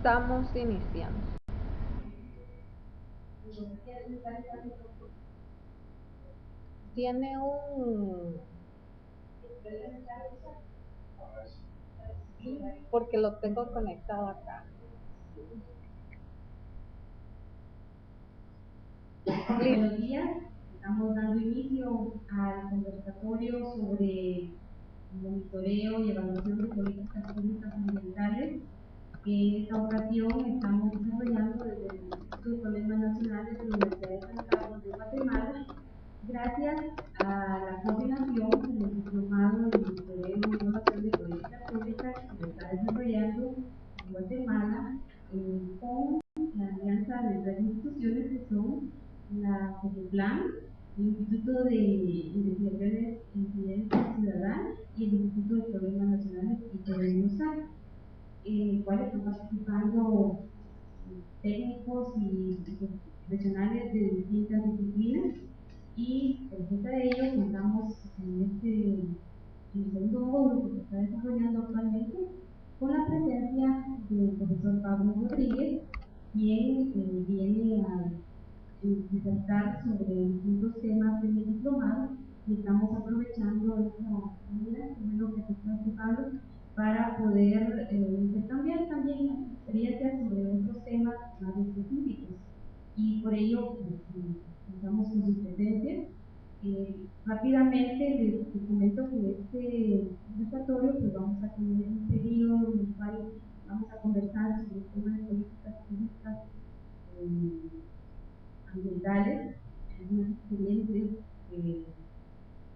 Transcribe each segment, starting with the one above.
Estamos iniciando. Tiene un... porque lo tengo conectado acá. Buenos días, estamos dando inicio al conversatorio sobre monitoreo y evaluación de políticas públicas ambientales. En esta ocasión estamos desarrollando desde el Instituto de Problemas Nacionales de la Universidad de San Carlos de Guatemala, gracias a la coordinación con el diplomado de monitoreo y evaluación de políticas públicas que se está desarrollando en Guatemala con la alianza de tres instituciones que son la COPEPLAN, el Instituto de Investigaciones en Ciencia Ciudadana y el Instituto de Problemas Nacionales y Podemos, en el cual están participando técnicos y profesionales de distintas disciplinas, y frente a ello contamos en el segundo módulo que se está desarrollando actualmente con la presencia del profesor Pablo Rodríguez, quien viene a disertar sobre distintos temas del diplomado, y estamos aprovechando esta oportunidad, lo que se Pablo, para poder intercambiar también experiencias sobre otros temas más específicos. Y por ello, pues, contamos con su presencia. Rápidamente les comento que este conversatorio pues vamos a tener un periodo en el cual vamos a conversar sobre temas de políticas públicas ambientales, algunas experiencias que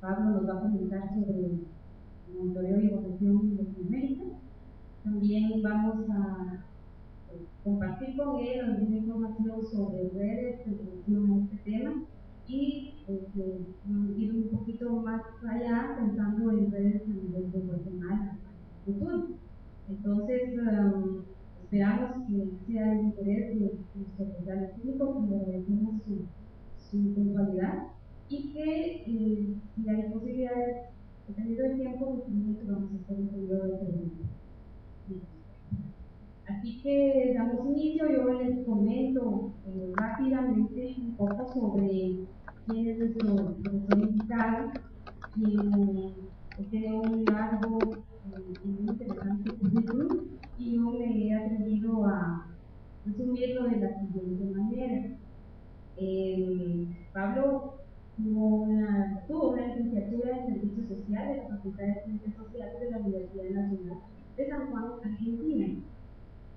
Pablo nos va a comentar sobre el monitoreo y evaluación en Latinoamérica. También vamos a compartir con él alguna información sobre redes en relación a este tema, y ir un poquito más allá pensando en redes a nivel de Guatemala futuro. Entonces, esperamos que sea el interés de nuestro portal público, como agradecemos su puntualidad, y que si hay posibilidades, dependiendo del tiempo, que vamos a hacer un periodo de preguntas. Así que damos inicio. Yo les comento rápidamente un poco sobre quién es nuestro profesor invitado, quien tiene un largo y muy interesante currículum, y yo me he atrevido a resumirlo de la siguiente manera. Pablo tuvo una licenciatura en Servicios Sociales de la Facultad de Ciencias Sociales de la Universidad Nacional de San Juan, Argentina.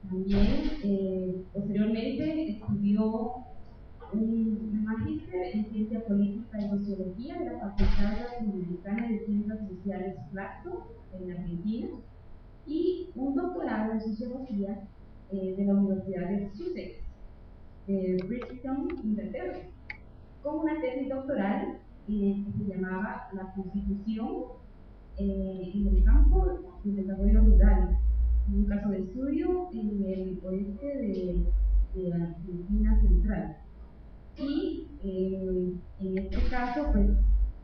También, posteriormente, estudió un magíster en Ciencia Política y Sociología de la Facultad Latinoamericana de Ciencias Sociales Flaxo, en Argentina, y un doctorado en Sociología de la Universidad de Sussex, de Bristol, Inglaterra, con una tesis doctoral que se llamaba La Constitución en el campo del desarrollo rural, un caso de estudio en el oeste de Argentina Central. Y en este caso, pues,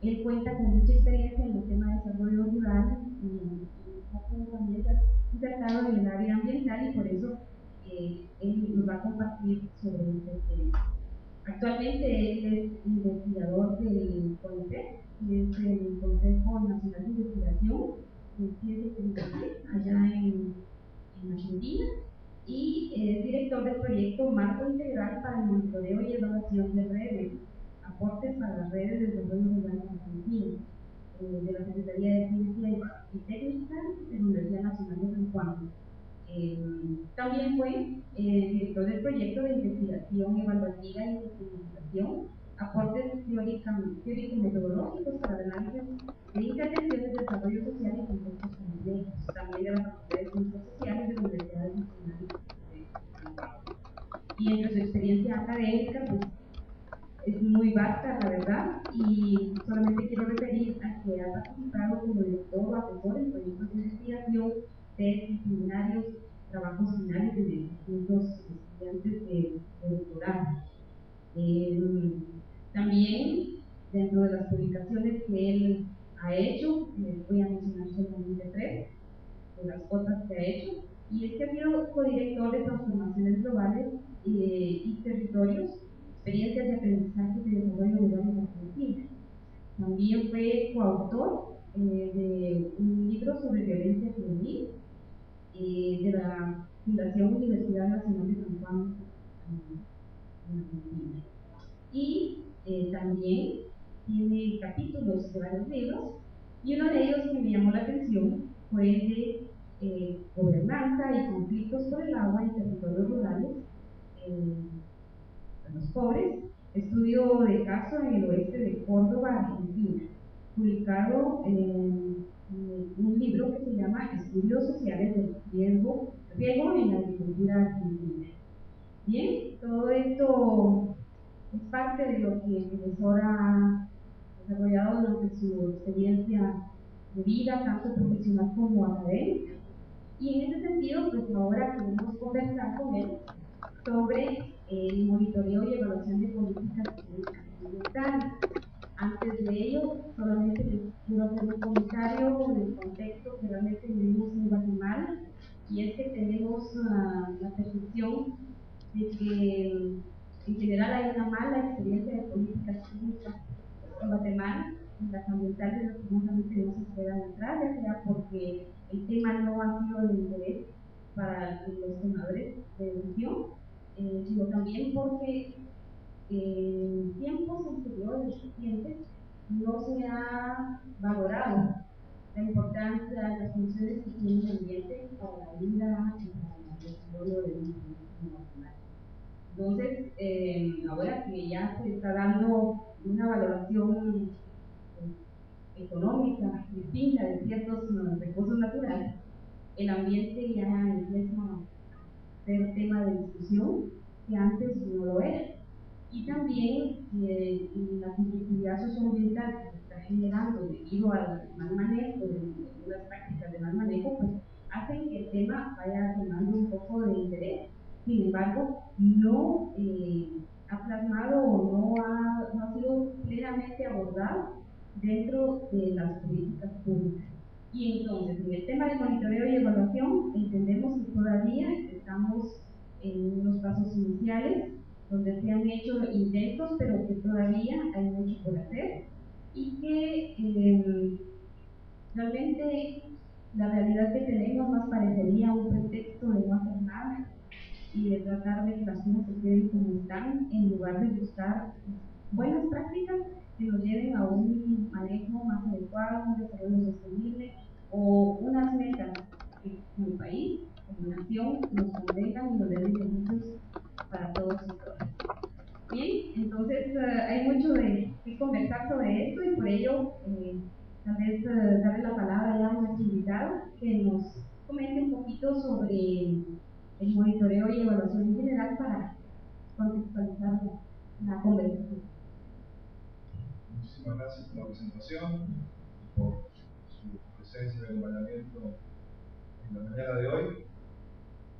él cuenta con mucha experiencia en el tema de desarrollo rural y un poco también insertado en el área ambiental, y por eso él nos va a compartir sobre este tema. Actualmente él es investigador del CONICET, que es el Consejo Nacional de Investigación de Ciencia y Tecnología, allá en Argentina, y es director del proyecto Marco Integral para el Monitoreo y Evaluación de Redes, aportes para las redes de desarrollo rural en Argentina, de la Secretaría de Ciencia y Técnica de la Universidad Nacional de San Juan. También fue director del proyecto de investigación evaluativa y implementación, aportes teórico-metodológicos para el análisis de intervenciones de desarrollo social y contextos complejos, también de la Facultad de Ciencias Sociales de la Universidad Nacional de San Juan. Y entre su experiencia académica, pues, es muy vasta, la verdad, y solamente quiero referir a que ha participado como director o asesor en proyectos de investigación, tesis, seminarios, trabajos finales de distintos estudiantes de doctorado. También, dentro de las publicaciones que él ha hecho, voy a mencionar solamente tres de las otras que ha hecho. y es que ha sido codirector de transformaciones globales y territorios, experiencias de aprendizaje y de desarrollo rural en Argentina. También fue coautor de un libro sobre violencia juvenil de la Fundación Universidad Nacional de San Juan en Argentina. Y también tiene capítulos de varios libros, y uno de ellos que me llamó la atención fue el de gobernanza y conflictos por el agua en territorios rurales, eh, a los pobres, estudio de caso en el oeste de Córdoba, Argentina, publicado en un libro que se llama Estudios Sociales del riego en la agricultura argentina. Bien, todo esto es parte de lo que el profesor ha desarrollado durante su experiencia de vida, tanto profesional como académica. Y en ese sentido, pues ahora queremos conversar con él sobre el monitoreo y evaluación de políticas públicas ambientales. Antes de ello, solamente les quiero hacer un comentario del contexto que realmente vivimos en Guatemala, y es que tenemos la percepción de que en general hay una mala experiencia de políticas públicas en Guatemala, y las ambientales lastimosamente no se quedan atrás, ya sea porque el tema no ha sido de interés para los tomadores de decisión, sino también porque en tiempos anteriores recientes no se ha valorado la importancia, las funciones que tiene el ambiente para la vida y para el desarrollo de un país como Guatemala. Entonces, ahora que ya se está dando una valoración económica distinta de ciertos recursos naturales, el ambiente ya empieza a ser tema de discusión que antes no lo era. Y también la conflictividad socioambiental que se está generando debido al mal manejo de las prácticas de mal manejo, pues hacen que el tema vaya tomando un poco de interés. Sin embargo, no ha plasmado o no ha sido plenamente abordado dentro de las políticas públicas. Y entonces, en el tema de monitoreo y evaluación, entendemos que todavía estamos en unos pasos iniciales, donde se han hecho intentos, pero que todavía hay mucho por hacer, y que realmente la realidad que tenemos más parecería un pretexto de no hacer nada y de tratar de que las cosas se queden como están, en lugar de buscar buenas prácticas que nos lleven a un manejo más adecuado, un desarrollo sostenible o unas metas que como país, como nación, nos convengan y nos den beneficios para todos y todas. Bien, entonces hay mucho de que conversar sobre esto, y por ello tal vez darle la palabra ya a nuestro invitado que nos comente un poquito sobre el monitoreo y evaluación en general para contextualizar la conversación. Muchísimas gracias por la presentación y por su presencia y acompañamiento en la mañana de hoy.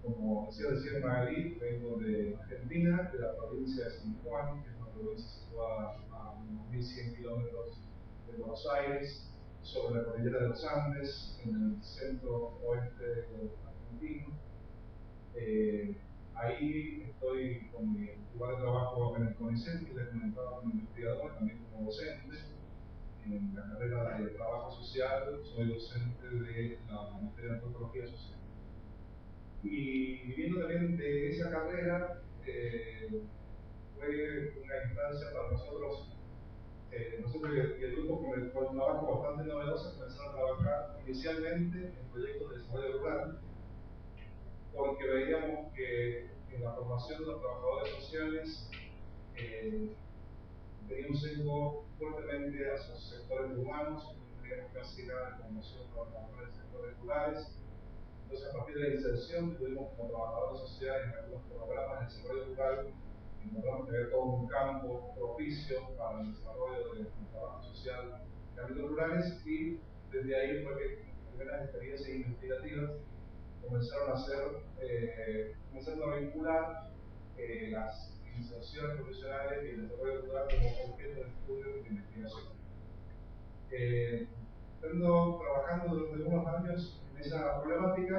Como decía recién Magalí, vengo de Argentina, de la provincia de San Juan, que es una provincia situada a unos 1.100 kilómetros de Buenos Aires, sobre la cordillera de los Andes, en el centro oeste argentino. Ahí estoy con mi lugar de trabajo en el CONICET, que les comentaba como investigador, también como docente. En la carrera de trabajo social soy docente de la materia de antropología social. Y viviendo también de esa carrera, fue una instancia para nosotros, y el grupo con el cual trabajo bastante novedoso, comenzar a trabajar inicialmente en proyectos de desarrollo rural, porque veíamos que en la formación de los trabajadores sociales tenía un sesgo fuertemente hacia los sectores urbanos, no teníamos casi nada de formación para trabajar en sectores rurales. Entonces, a partir de la inserción que tuvimos como trabajadores sociales en algunos programas de desarrollo rural, encontramos que había todo un campo propicio para el desarrollo del trabajo social en ámbitos rurales, y desde ahí fue que las primeras experiencias investigativas comenzaron a vincular las inserciones profesionales y el desarrollo rural como objeto de estudio y de investigación. Estando trabajando durante algunos años en esa problemática,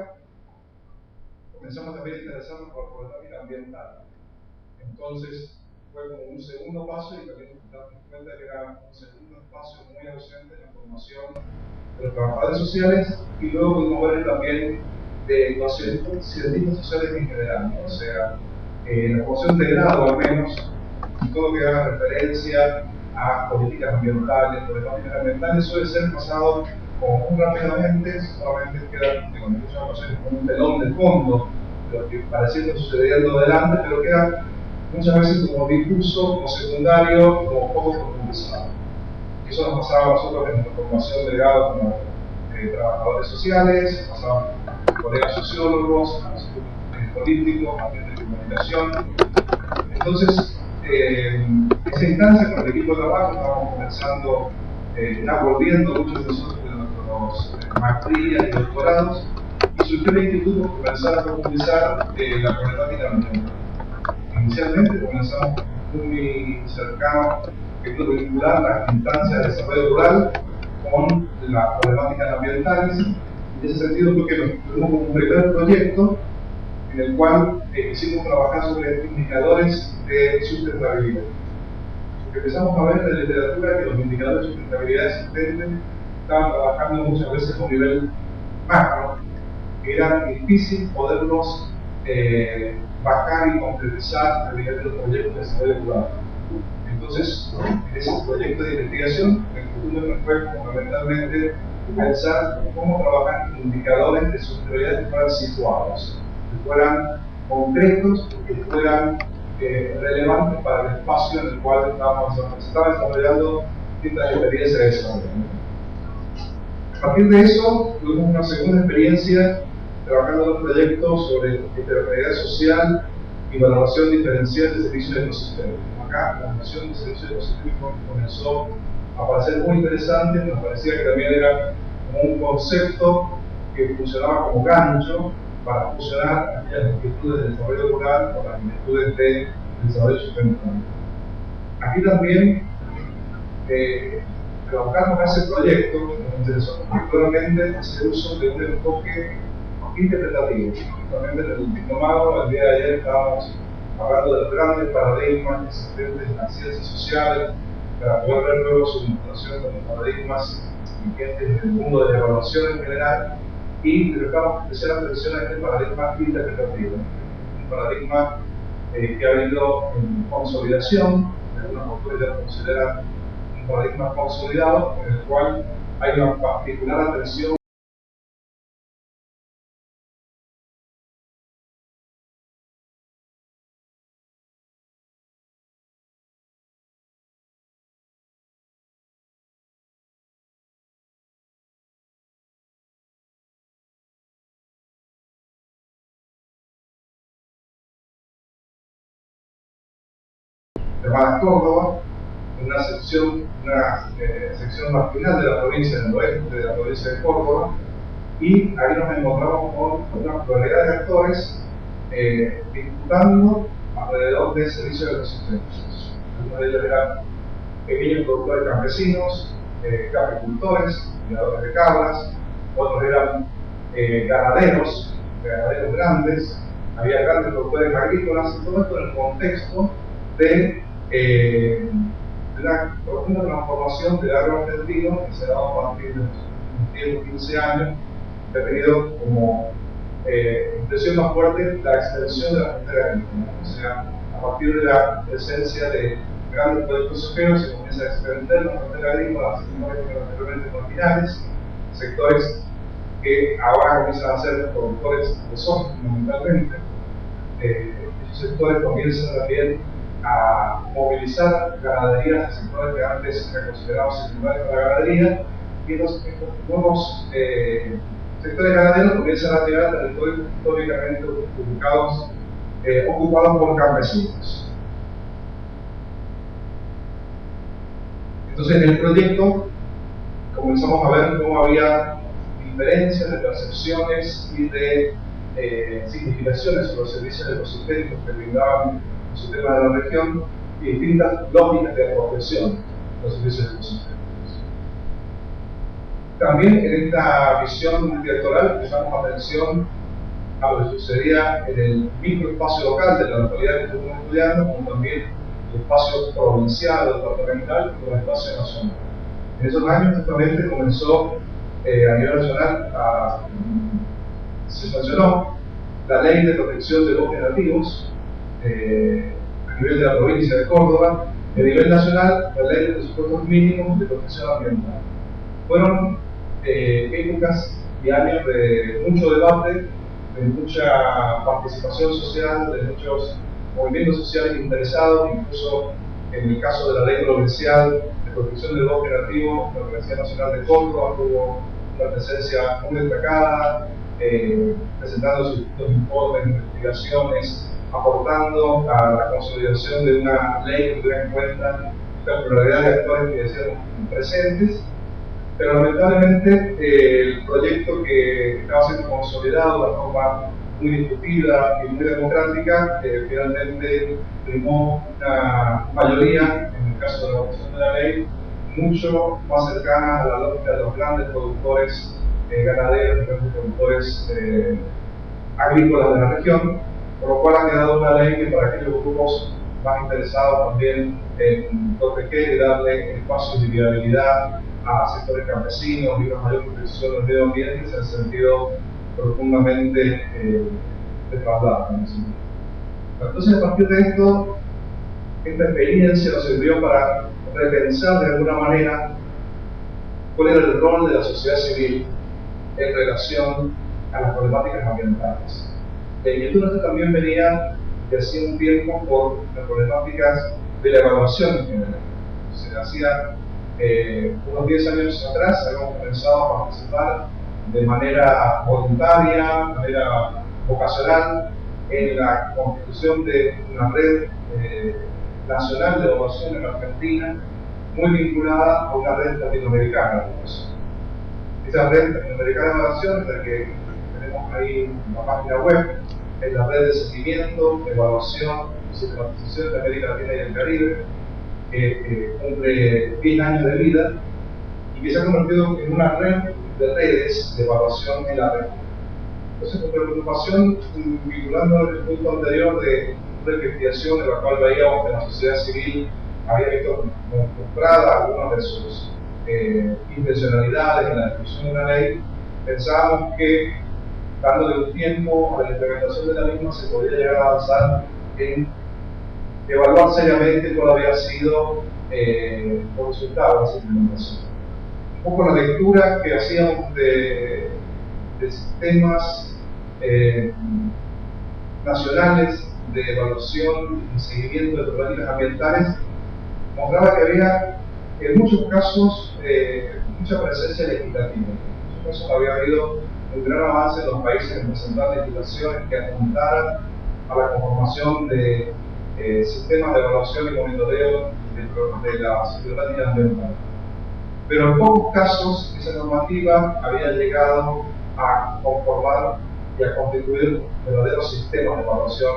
comenzamos también a interesarnos por la problemática ambiental. Entonces fue como un segundo paso y también nos damos cuenta que era un segundo espacio muy ausente en la formación de los trabajadores sociales, y luego pudimos ver también de los científicos sociales en general, ¿no? O sea, la formación de grado al menos, todo lo que haga referencia a políticas ambientales, problemáticas ambientales, suele ser pasado como muy rápidamente, solamente queda en muchas ocasiones con un telón de fondo de lo que pareciera estar sucediendo adelante, pero queda muchas veces como discurso, como secundario, como poco profundizado. Eso nos pasaba a nosotros en nuestra formación de grado como trabajadores sociales, pasaba a colegas sociólogos, a políticos, a medios de comunicación. Entonces, esa instancia con el equipo de trabajo estábamos comenzando, ya volviendo muchos de nosotros de nuestros maestrías y doctorados, y surgió la inquietud de comenzar a profundizar la problemática ambiental. Inicialmente comenzamos muy cercano, queriendo vincular las instancias de desarrollo rural con las problemáticas ambientales. En ese sentido fue que nos tuvimos como un primer proyecto en el cual quisimos trabajar sobre indicadores de sustentabilidad. Porque empezamos a ver en la literatura que los indicadores de sustentabilidad existentes estaban trabajando muchas veces a un nivel macro, que era difícil poderlos bajar y concretizar a nivel de los proyectos de desarrollo rural. Entonces, en ese proyecto de investigación, el futuro nos fue fundamentalmente pensar cómo trabajar indicadores de sustentabilidad que fueran situados, que fueran concretos, que fueran relevantes para el espacio en el cual estaba desarrollando distintas experiencias de desarrollo. A partir de eso, tuvimos una segunda experiencia trabajando en un proyecto sobre heterogeneidad social y valoración diferencial de servicios ecosistémicos. Acá la noción de servicios ecosistémicos comenzó a parecer muy interesante, nos parecía que también era como un concepto que funcionaba como gancho para fusionar aquellas inquietudes de desarrollo rural con las inquietudes de desarrollo sustentable. Aquí también trabajamos en ese proyecto, nos interesó particularmente hacer uso de un enfoque interpretativo. Justamente en el diplomado, el día de ayer estábamos hablando de los grandes paradigmas existentes en las ciencias sociales para poder ver luego su vinculación con los paradigmas vigentes en el mundo de la evaluación en general, y prestamos especial atención a este paradigma interpretativo, un paradigma que ha habido en consolidación, algunos autores ya lo consideran un paradigma consolidado, en el cual hay una particular atención llamada Córdoba, una sección marginal de la provincia del oeste, de la provincia de Córdoba, y ahí nos encontramos con una pluralidad de actores disputando alrededor de servicios ecosistémicos. Algunos de ellos eran pequeños productores campesinos, capricultores, criadores de cabras, otros eran ganaderos grandes, había grandes productores agrícolas, y todo esto en el contexto de una profunda transformación del agro argentino que se ha dado a partir de los últimos 15 años, que ha tenido como impresión más fuerte la extensión de la frontera agrícola. O sea, a partir de la presencia de grandes proyectos sojeros se comienza a extender la frontera agrícola a sectores que eran anteriormente marginales, sectores que ahora comienzan a ser productores de soja fundamentalmente. Esos sectores comienzan también a movilizar ganaderías de sectores que antes eran considerados secundarios para la ganadería, y estos nuevos sectores ganaderos comienzan a llegar a territorios históricamente ocupados por campesinos. Entonces, en el proyecto comenzamos a ver cómo había diferencias de percepciones y de significaciones sobre los servicios ecosistémicos que brindaban los sistemas de la región y distintas lógicas de apropiación de los servicios ecosistémicos. También en esta visión directoral prestamos atención a lo que sucedía en el microespacio local de la localidad que estuvimos estudiando, como también el espacio provincial o departamental y el espacio nacional. En esos años justamente comenzó a nivel nacional se sancionó la ley de protección de bosques nativos a nivel de la provincia de Córdoba, y a nivel nacional la ley de presupuestos mínimos de protección ambiental. Fueron épocas y años de mucho debate, de mucha participación social, de muchos movimientos sociales interesados, incluso en el caso de la ley provincial de protección del bosque nativo, la Universidad Nacional de Córdoba tuvo una presencia muy destacada, presentando sus informes, investigaciones, aportando a la consolidación de una ley que tuviera en cuenta la pluralidad de actores que decíamos presentes. Pero lamentablemente el proyecto que estaba siendo consolidado de forma muy discutida y muy democrática, finalmente primó una mayoría, en el caso de la votación de la ley, mucho más cercana a la lógica de los grandes productores ganaderos, grandes productores agrícolas de la región, por lo cual ha quedado una ley que para aquellos grupos más interesados también en proteger y darle espacios de viabilidad a sectores campesinos y una mayor protección del medio ambiente se han sentido profundamente defraudados. Entonces, a partir de esto, esta experiencia nos sirvió para repensar de alguna manera cuál era el rol de la sociedad civil en relación a las problemáticas ambientales. La inquietud también venía de hacía un tiempo por las problemáticas de la evaluación en general. Se hacía unos 10 años atrás, habíamos comenzado a participar de manera voluntaria, de manera vocacional, en la constitución de una red nacional de evaluación en la Argentina, muy vinculada a una red latinoamericana de evaluación. Esa red latinoamericana de evaluación es la que tenemos ahí en la página web, es la red de seguimiento, evaluación y sistematización de América Latina y el Caribe, que cumple 10 años de vida y que se ha convertido en una red de redes de evaluación en la red. Entonces, con preocupación, vinculando el punto anterior de una investigación en la cual veíamos que la sociedad civil había visto frustrada algunas de sus intencionalidades en la discusión de una ley, pensábamos que, dándole un tiempo a la implementación de la misma, se podía llegar a avanzar en evaluar seriamente cuál había sido los resultados de esa implementación. Un poco la lectura que hacíamos de sistemas nacionales de evaluación y seguimiento de problemáticas ambientales mostraba que había en muchos casos mucha presencia legislativa. En muchos casos había habido un gran avance en los países en presentar legislaciones que apuntaran a la conformación de sistemas de evaluación y monitoreo de las problemáticas ambientales. Pero en pocos casos esa normativa había llegado a conformar y a constituir verdaderos sistemas de evaluación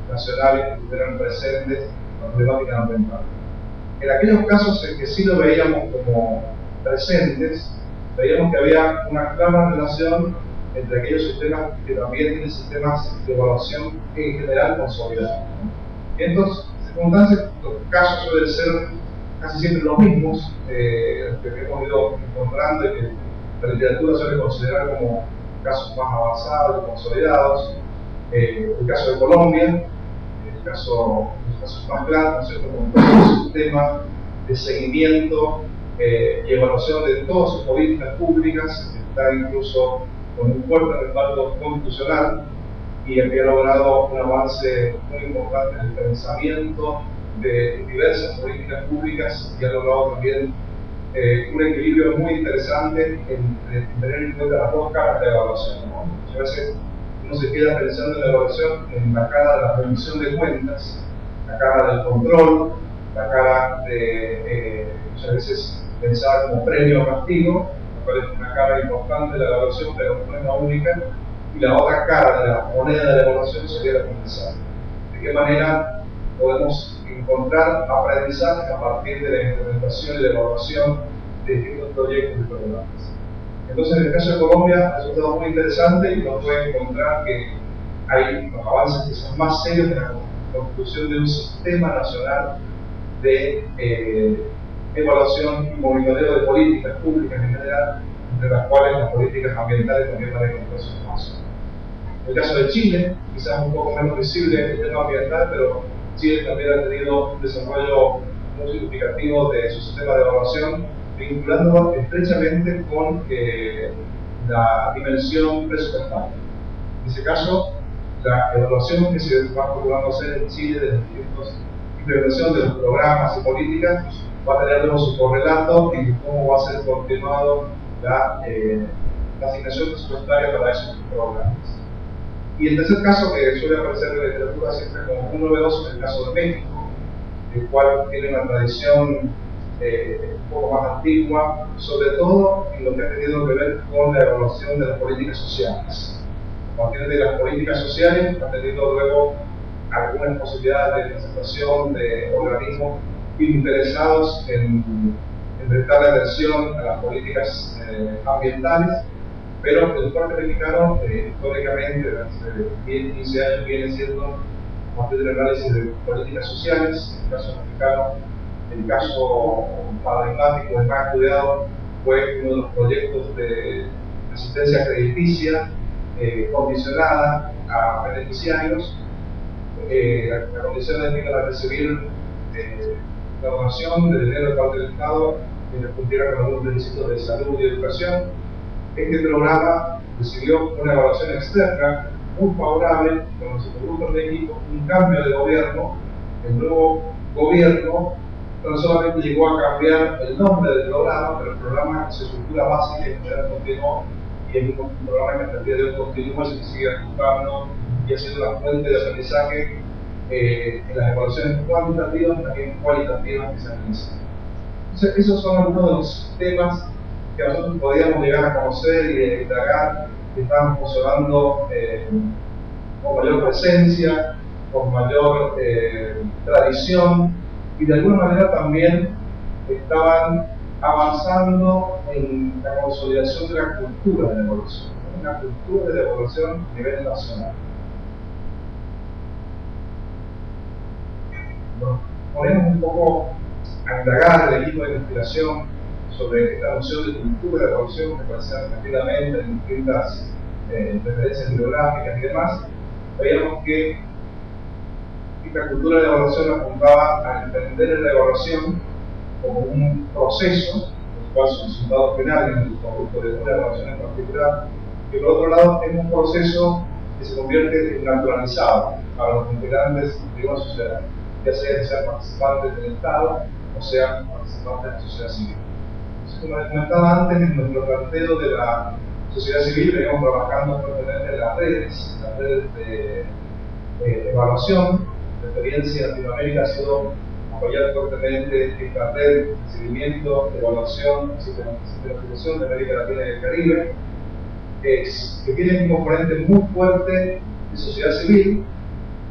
nacionales que estuvieran presentes en las problemáticas ambientales. En aquellos casos en que sí lo veíamos como presentes, veíamos que había una clara relación entre aquellos sistemas que también tienen sistemas de evaluación en general consolidados. En estas circunstancias, los casos suelen ser casi siempre los mismos que hemos ido encontrando y que la literatura suele considerar como casos más avanzados y consolidados. El caso de Colombia, los casos más claros, con todo el sistema de seguimiento y evaluación de todas sus políticas públicas, que está incluso con un fuerte respaldo constitucional y había logrado un avance muy importante en el pensamiento de diversas políticas públicas y ha logrado también un equilibrio muy interesante en tener en cuenta las dos caras de la evaluación, ¿no? Muchas veces uno se queda pensando en la evaluación en la cara de la rendición de cuentas, la cara del control, la cara de muchas veces pensada como premio o castigo, lo cual es una cara importante de la evaluación, pero no es la única, y la otra cara de la moneda de la evaluación sería el aprendizaje. ¿De qué manera podemos encontrar aprendizaje a partir de la implementación y la evaluación de distintos proyectos y programas? Entonces, en el caso de Colombia, ha resultado muy interesante y uno puede encontrar que hay avances que son más serios en la construcción de un sistema nacional de evaluación y monitoreo de políticas públicas en general, entre las cuales las políticas ambientales también van a encontrar su espacio. En el caso de Chile, quizás un poco menos visible el tema ambiental, pero Chile también ha tenido un desarrollo muy significativo de su sistema de evaluación, vinculándolo estrechamente con la dimensión presupuestal. En ese caso, la evaluación que se va procurando hacer en Chile de las distintas implementación de los programas y políticas va a tener luego su correlato en cómo va a ser continuado la asignación presupuestaria para esos programas. Y el tercer caso, que suele aparecer en la literatura siempre como muy novedoso, es el caso de México, el cual tiene una tradición un poco más antigua, sobre todo en lo que ha tenido que ver con la evaluación de las políticas sociales. A partir de las políticas sociales ha tenido luego algunas posibilidades de presentación de organismos interesados en prestarle atención a las políticas ambientales, pero el fuerte mexicano históricamente desde hace 10, 15 años viene siendo a partir del análisis de políticas sociales. En el caso mexicano, el caso paradigmático, el más estudiado, fue uno de los proyectos de asistencia crediticia condicionada a beneficiarios. La condición de que al recibir la donación de dinero de parte del Estado que cumpliera con algunos requisitos de salud y educación. Este programa recibió una evaluación externa muy favorable, cuando se produjo en México un cambio de gobierno. El nuevo gobierno no solamente llegó a cambiar el nombre del programa, pero el programa, su estructura básica en general continuó, y es un programa que hasta el día de hoy continúa y se sigue ajustando y ha sido una fuente de aprendizaje en las evaluaciones cuantitativas y también cualitativas que se realizan. Entonces, esos son algunos de los temas que nosotros podíamos llegar a conocer y indagar, que estaban funcionando con mayor presencia, con mayor tradición, y de alguna manera también estaban avanzando en la consolidación de la cultura de la evaluación, una cultura de la evaluación a nivel nacional. Nos ponemos un poco a indagar el equipo de investigación sobre esta noción de cultura de evaluación que aparece rápidamente en distintas referencias bibliográficas y demás. Veíamos que esta cultura de evaluación apuntaba a entender la evaluación como un proceso, el cual su resultado final en el producto de una evaluación en particular, que por otro lado es un proceso que se convierte en naturalizado para los integrantes de una sociedad, ya sean participantes del Estado o sean participantes de la sociedad civil. Entonces, como les comentaba antes, en nuestro planteo de la sociedad civil venimos trabajando fuertemente en las redes de evaluación. La experiencia en Latinoamérica ha sido apoyar fuertemente esta red de seguimiento, de evaluación, sistematización de América Latina y el Caribe, que tiene un componente muy fuerte de sociedad civil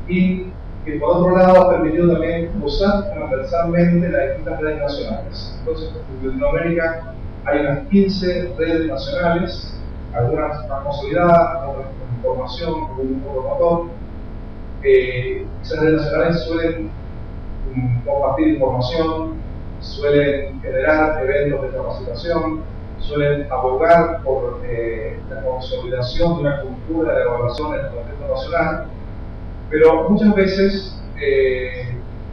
y que por otro lado ha permitido también usar transversalmente las distintas redes nacionales. Entonces, en Latinoamérica hay unas 15 redes nacionales, algunas más consolidadas, otras con información, con un promotor. Esas redes nacionales suelen compartir información, suelen generar eventos de capacitación, suelen abogar por la consolidación de una cultura de evaluación en el contexto nacional, pero muchas veces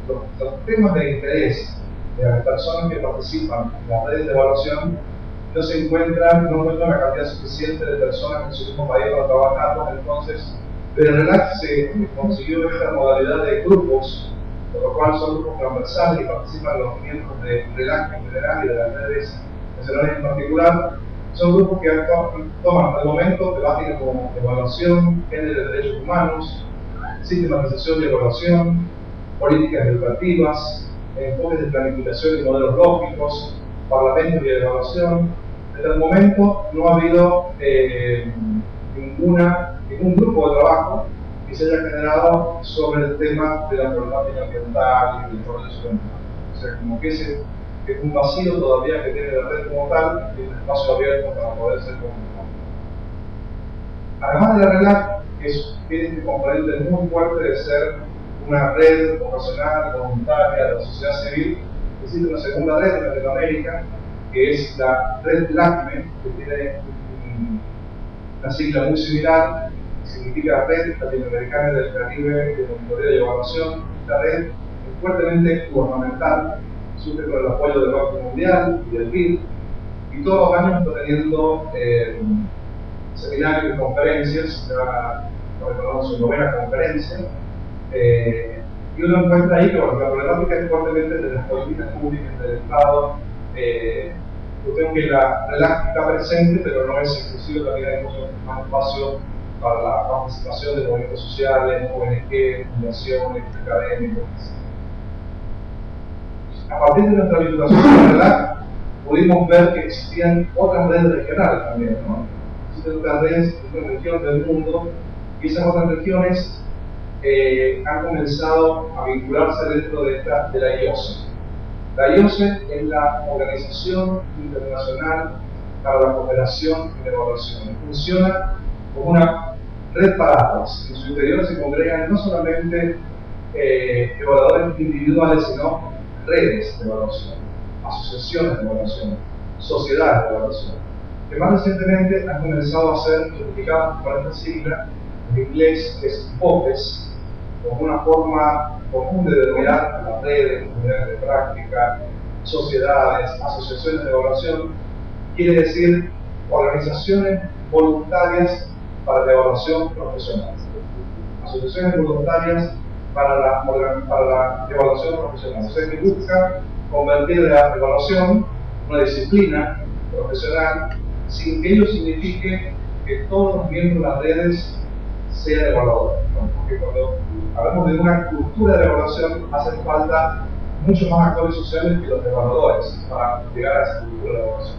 los temas de interés de las personas que participan en las redes de evaluación no encuentran la cantidad suficiente de personas en su mismo país para trabajarlos. Entonces, de RELAC se consiguió esta modalidad de grupos, por lo cual son grupos transversales y participan los miembros de RELAC en general y de las redes nacionales en particular. Son grupos que toman al momento temáticas como evaluación, género de derechos humanos, sistematización y evaluación, políticas educativas, enfoques de planificación y modelos lógicos, parlamentos y evaluación. Desde el momento no ha habido ningún grupo de trabajo que se haya generado sobre el tema de la problemática ambiental y del desarrollo social. O sea, como que ese es un vacío todavía que tiene la red como tal y un espacio abierto para poder ser comunicado. Además de la RELAC, tiene este componente muy fuerte de ser una red vocacional, voluntaria de la sociedad civil. Existe una segunda red en Latinoamérica, que es la red LACME, que tiene una sigla muy similar, que significa Red Latinoamericana del Caribe de Monitoreo y Evaluación. Esta red es fuertemente gubernamental, surge con el apoyo del Banco Mundial y del BID, y todos los años está teniendo seminarios y conferencias. Ya recordamos su novena conferencia, y uno encuentra ahí que la problemática es fuertemente de las políticas públicas del Estado. Yo creo que la RELAC está presente, pero no es exclusivo, también hay mucho más espacio para la participación de movimientos sociales, ONG, fundaciones, académicos. A partir de nuestra vinculación con la RELAC, pudimos ver que existían otras redes regionales también, ¿no? Existen otras redes en otras regiones del mundo, y esas otras regiones han comenzado a vincularse dentro de la IOSE. La IOSE es la Organización Internacional para la Cooperación y la Evaluación. Funciona como una red para atlas. En su interior se congregan no solamente evaluadores individuales, sino redes de evaluación, asociaciones de evaluación, sociedades de evaluación, que más recientemente han comenzado a ser certificadas por esta sigla. En inglés es BOPES, como una forma común de denominar a las redes, comunidades de práctica, sociedades, asociaciones de evaluación. Quiere decir organizaciones voluntarias para la evaluación profesional. Asociaciones voluntarias para la evaluación profesional. O sea, que busca convertir la evaluación en una disciplina profesional sin que ello signifique que todos los miembros de las redes sean evaluadores, ¿no? Porque cuando hablamos de una cultura de evaluación, hacen falta muchos más actores sociales que los evaluadores para llegar a esa cultura de evaluación.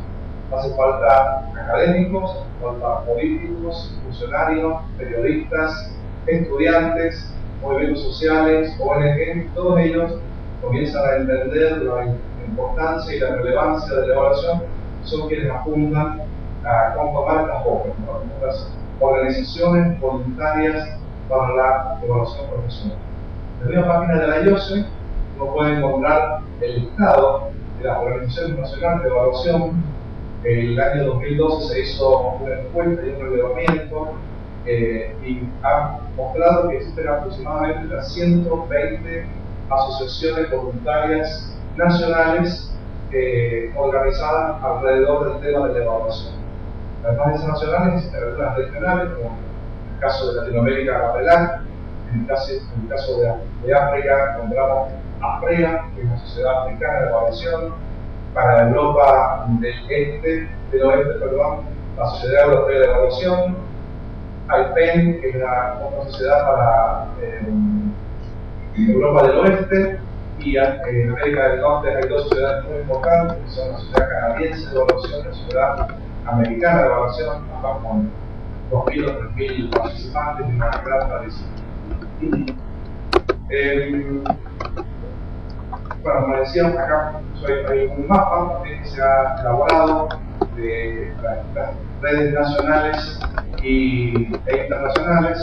Hace falta académicos, hace falta políticos, funcionarios, periodistas, estudiantes, movimientos sociales, ONG. Todos ellos comienzan a entender la importancia y la relevancia de la evaluación, son quienes apuntan a conformar estas OPE, ¿no? Estas organizaciones voluntarias para la evaluación profesional. En la misma página de la IOSE uno puede encontrar el listado de las organizaciones nacionales de evaluación. El año 2012 se hizo una encuesta y un relevamiento y ha mostrado que existen aproximadamente unas 120 asociaciones voluntarias nacionales organizadas alrededor del tema de la evaluación. Además de esas nacionales, existen algunas regionales, como en el caso de Latinoamérica, la RELAC. En el caso de África, encontramos AFREA, que es la Sociedad Africana de Evaluación. Para Europa del Oeste, la Sociedad Europea de Evaluación. AIPEN, que es la otra sociedad para Europa del Oeste. Y en América del Norte hay dos sociedades muy importantes, que son la Sociedad Canadiense de Evaluación y la Sociedad Americana de Evaluación, ambas con 2.000 o 3.000 participantes y una gran tradición. Bueno, como decíamos, acá hay un mapa que se ha elaborado de las redes nacionales e internacionales.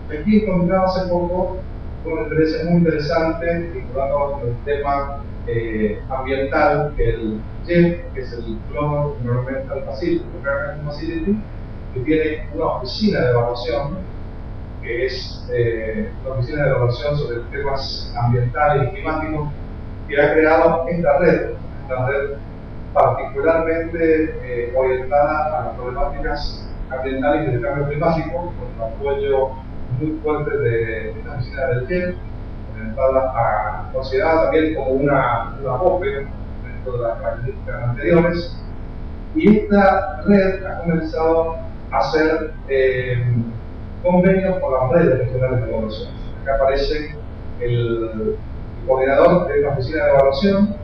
Aquí encontramos hace poco una experiencia muy interesante vinculada con el tema ambiental, que el GEF, que es el Global Environmental Facility, que tiene una oficina de evaluación, que es una oficina de evaluación sobre temas ambientales y climáticos, que ha creado esta red particularmente orientada a las problemáticas ambientales y del cambio climático, con el apoyo muy fuerte de esta oficina del GEF, orientada considerada también como una OPE dentro de las características anteriores. Y esta red ha comenzado a hacer convenios con las redes regionales de evaluación. Acá aparece el coordinador de la oficina de evaluación,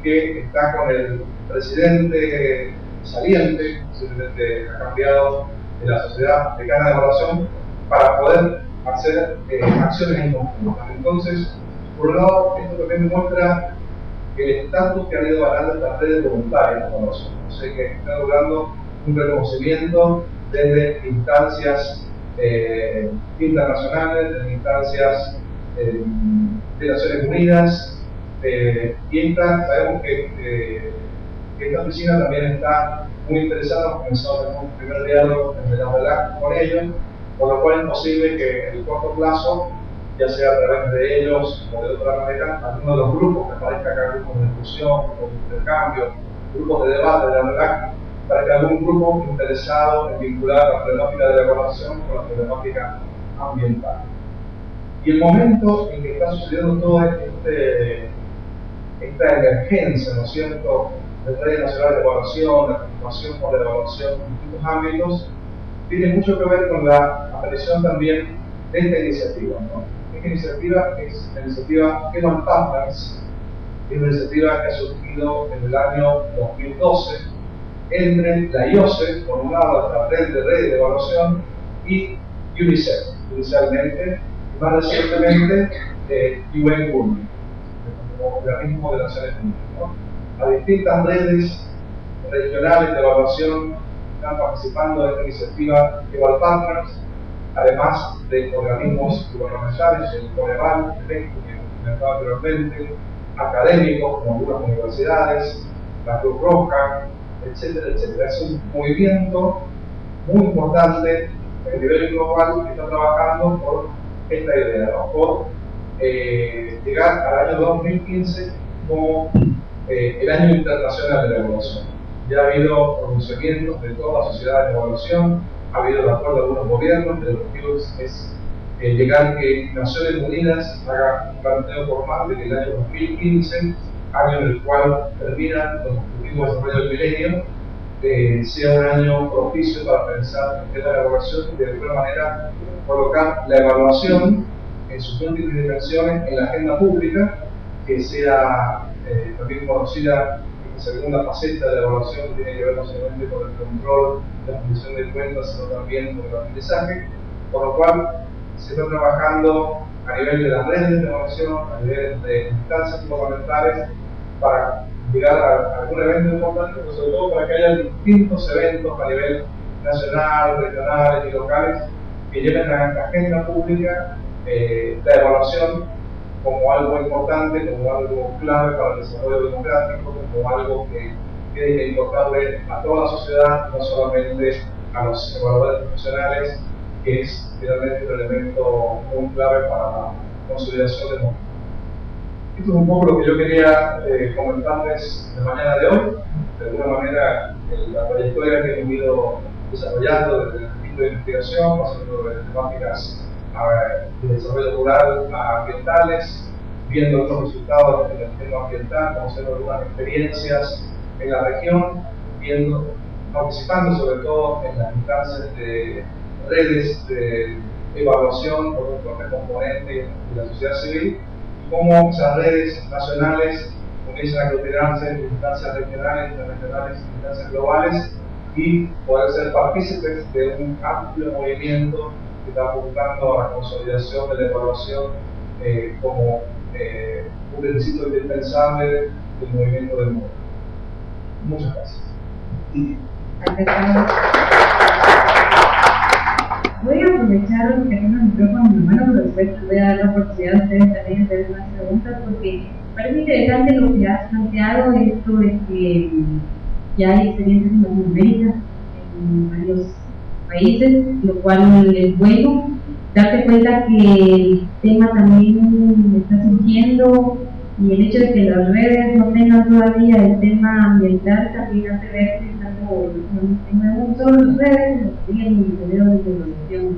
que está con el presidente saliente, simplemente ha cambiado de la Sociedad Africana de Evaluación, para poder hacer acciones en conjunto. Entonces, por un lado, esto también muestra el estatus que han ido ganando estas redes voluntarias de evaluación. O sea, que está logrando un reconocimiento desde instancias internacionales, en instancias de Naciones Unidas, y sabemos que esta oficina también está muy interesada, comenzó a tener un primer diálogo en la relación con ellos, por lo cual es posible que en el corto plazo, ya sea a través de ellos o de otra manera, alguno de los grupos que aparezca acá, grupos de discusión, grupos de intercambio, grupos de debate de la relación, para que algún grupo interesado en vincular la problemática de la evaluación con la problemática ambiental. Y el momento en que está sucediendo toda esta emergencia, ¿no es cierto?, del Red Nacional de Evaluación, la preocupación por la evaluación en distintos ámbitos, tiene mucho que ver con la aparición también de esta iniciativa, ¿no? Esta iniciativa es la iniciativa Human Partners, es una iniciativa que ha surgido en el año 2012 entre la IOSE, por un lado, la red de evaluación, y UNICEF, inicialmente, y más recientemente UN Women, como organismo de Naciones Unidas, ¿no? A distintas redes regionales de evaluación están participando de esta iniciativa Eval Partners, además de organismos gubernamentales, el Coneval, de México, que comentaba anteriormente, académicos, como algunas universidades, la Cruz Roja, etcétera, etcétera. Es un movimiento muy importante a nivel global que está trabajando por esta idea, ¿no? Por llegar al año 2015 como el año internacional de la evaluación. Ya ha habido pronunciamientos de toda la sociedad de evaluación, ha habido el acuerdo de algunos gobiernos, de los objetivos es llegar que Naciones Unidas haga un planteo formal de que el año 2015, año en el cual terminan los objetivos de desarrollo del milenio, sea un año propicio para pensar en la evaluación y de alguna manera colocar la evaluación en sus múltiples dimensiones en la agenda pública, que sea también conocida esta segunda faceta de la evaluación, que tiene que ver no solamente con el control, la función de cuentas, sino también con el aprendizaje, por lo cual se está trabajando a nivel de las redes de evaluación, a nivel de instancias gubernamentales, para llegar a algún evento importante, pero sobre todo para que haya distintos eventos a nivel nacional, regionales y locales que lleven a la agenda pública la evaluación como algo importante, como algo clave para el desarrollo democrático, como algo que tiene que importarle a toda la sociedad, no solamente a los evaluadores profesionales, que es finalmente un elemento muy clave para la consolidación democrática. Esto es un poco lo que yo quería comentarles de la mañana de hoy. De alguna manera, la trayectoria que hemos ido desarrollando desde el instituto de investigación, pasando de temáticas de desarrollo rural a ambientales, viendo otros resultados en el tema ambiental, conociendo algunas experiencias en la región, participando sobre todo en las instancias de redes de evaluación por un fuerte componente de la sociedad civil, y cómo esas redes nacionales comienzan a aglutinarse en instancias regionales, internacionales, instancias globales, y poder ser partícipes de un amplio movimiento que está apuntando a la consolidación de la evaluación como un requisito indispensable del movimiento del mundo. Muchas gracias. Voy a aprovechar que tengo el micrófono en mi mano, pero después voy a dar la oportunidad a ustedes también de hacer más preguntas, porque parece interesante lo que has planteado, esto de que ya hay experiencias en Latinoamérica, en varios países, lo cual es bueno. Darte cuenta que el tema también está surgiendo, y el hecho de que las redes no tengan todavía el tema ambiental también hace ver que no solo las redes, sino también el Ministerio de Evaluación.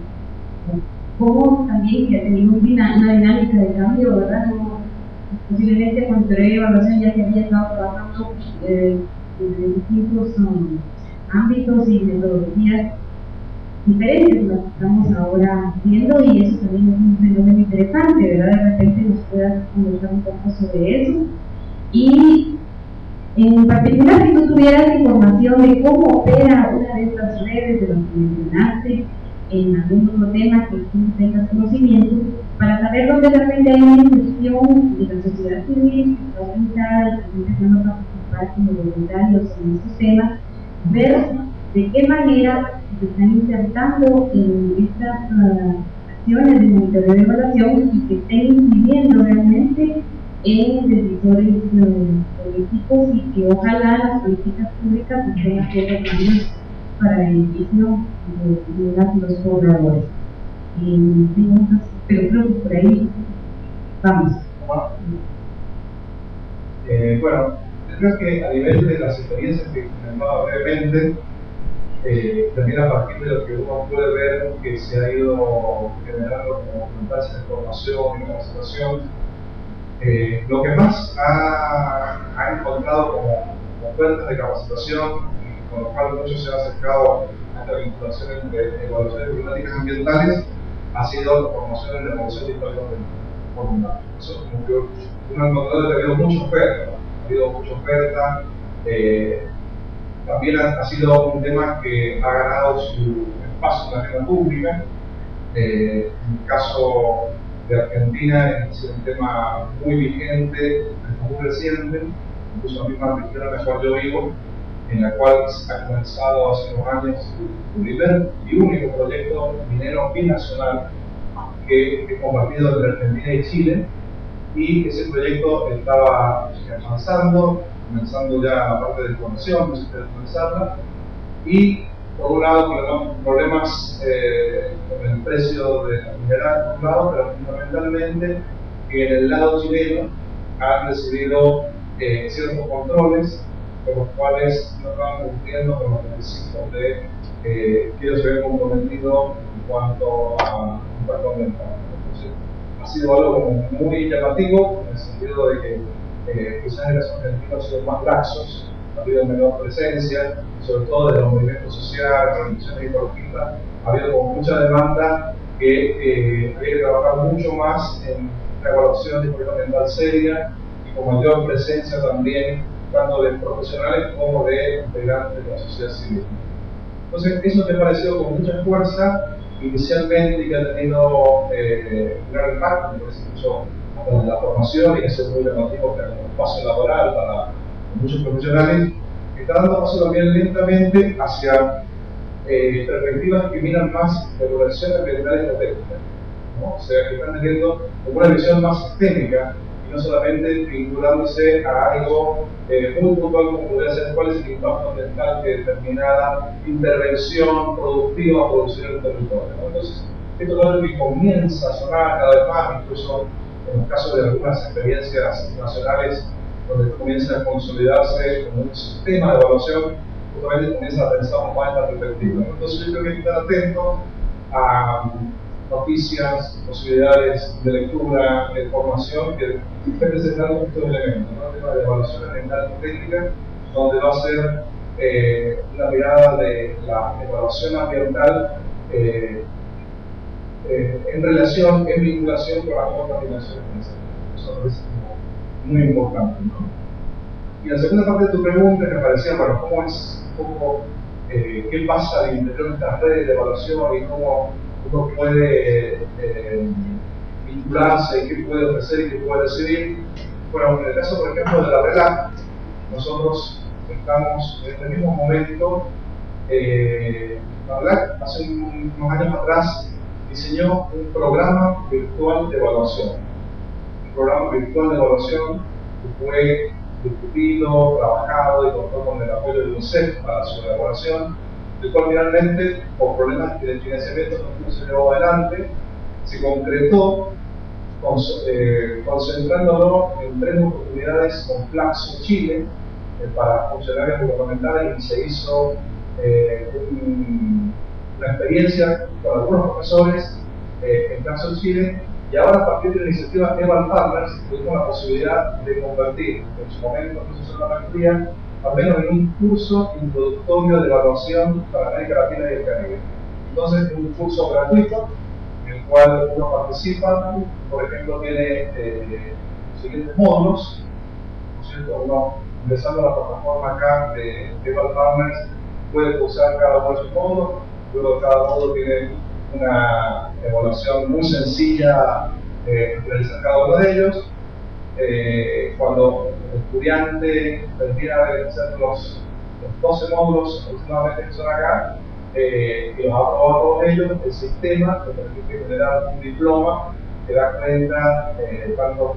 Como también que ha tenido una dinámica de cambio, ¿verdad? No, posiblemente con teoría de evaluación ya se había estado trabajando en distintos ámbitos y metodologías diferentes las que estamos ahora viendo, y eso también es un fenómeno interesante, ¿verdad? De repente nos puedas conversar un poco sobre eso. Y en particular, si tú tuvieras información de cómo opera una de estas redes de las que mencionaste en algún otro tema que tú tengas conocimiento, para saber dónde de repente hay una inclusión de la sociedad civil que está organizada y que está empezando a participar como voluntarios en estos temas, ver de qué manera se están insertando en estas acciones de monitoreo de evaluación y que estén incidiendo realmente en decisores políticos y que ojalá las políticas públicas estén haciendo cambios para el beneficio de los pobladores. Pero creo que por ahí vamos. Bueno, yo creo que a nivel de las experiencias que comentaba brevemente, también a partir de lo que uno puede ver que se ha ido generando como instancias de formación y capacitación, lo que más ha encontrado como ofertas de capacitación, y con lo cual muchos se han acercado a esta vinculación entre evaluaciones climáticas ambientales, ha sido la formación en la evaluación de impacto ambiental. Eso como que uno ha encontrado que ha habido mucha oferta, también ha sido un tema que ha ganado su espacio en la agenda pública. En el caso de Argentina ha sido un tema muy vigente, muy reciente, incluso la misma región en la cual yo vivo, en la cual se ha comenzado hace unos años el primer y único proyecto minero binacional que es compartido entre Argentina y Chile, y ese proyecto estaba avanzando, comenzando ya la parte de exploración, de comenzarla, y por un lado problemas con el precio de la mineral por un lado, pero fundamentalmente que en el lado chileno han recibido ciertos controles por los cuales no estaban cumpliendo con los requisitos que ellos se habían comprometido en cuanto a impacto ambiental. Entonces, ha sido algo como muy llamativo en el sentido de que quizás en los argentinos han sido más laxos, ha habido menor presencia, sobre todo de los movimientos sociales, organizaciones ecologistas, ha habido como mucha demanda que había que trabajar mucho más en la evaluación de impacto ambiental seria y con mayor presencia también tanto de profesionales como de integrantes de la sociedad civil. Entonces, eso me ha parecido con mucha fuerza inicialmente y que ha tenido un gran impacto, me parece mucho en la formación y que es muy llamativo que hay un espacio laboral para muchos profesionales, que está dando paso también lentamente hacia perspectivas que miran más la evaluación ambiental estratégica, ¿no? O sea, que están teniendo como una visión más sistémica y no solamente vinculándose a algo muy puntual como podría ser cuál es el impacto ambiental que determinada intervención productiva producir en el territorio, ¿no? Entonces, esto es algo que comienza a sonar cada vez más, incluso en el caso de algunas experiencias nacionales donde comienza a consolidarse como un sistema de evaluación, justamente comienza a pensar más en la perspectiva, ¿no? Entonces yo creo que hay que estar atento a noticias, posibilidades de lectura, de formación que estén presentando estos elementos, ¿no? El tema de evaluación ambiental técnica, donde va a ser una mirada de la evaluación ambiental en relación, en vinculación con las contaminaciones. Eso es muy importante, ¿no? Y la segunda parte de tu pregunta me parecía, bueno, ¿cómo es un poco qué pasa al interior de estas redes de evaluación y cómo uno puede vincularse y qué puede ofrecer y qué puede recibir? Bueno, en el caso, por ejemplo, de la RELAC, nosotros estamos en este mismo momento, la RELAC hace unos años atrás diseñó un programa virtual de evaluación. Un programa virtual de evaluación que fue discutido, trabajado y contó con el apoyo del UNICEF para su elaboración, el cual finalmente, por problemas de financiamiento no se llevó adelante, se concretó concentrándolo en 3 oportunidades con Flaxo Chile para funcionarios gubernamentales y se hizo una experiencia con algunos profesores en Flaxo Chile. Y ahora, a partir de la iniciativa Eval Partners, tuvimos la posibilidad de convertir, en su momento no se hizo la maestría, al menos en un curso introductorio de evaluación para América Latina y el Caribe. Entonces, es un curso gratuito, en el cual uno participa, por ejemplo, tiene los siguientes módulos, ¿no es cierto? Uno, ingresando a la plataforma acá de Eval Partners, puede usar cada uno de sus módulos, luego cada módulo tiene una evaluación muy sencilla realizar cada uno de ellos. Cuando el estudiante termina de hacer los 12 módulos aproximadamente que son acá, y los ha aprobado todos ellos. El sistema te permite generar un diploma que da cuenta tanto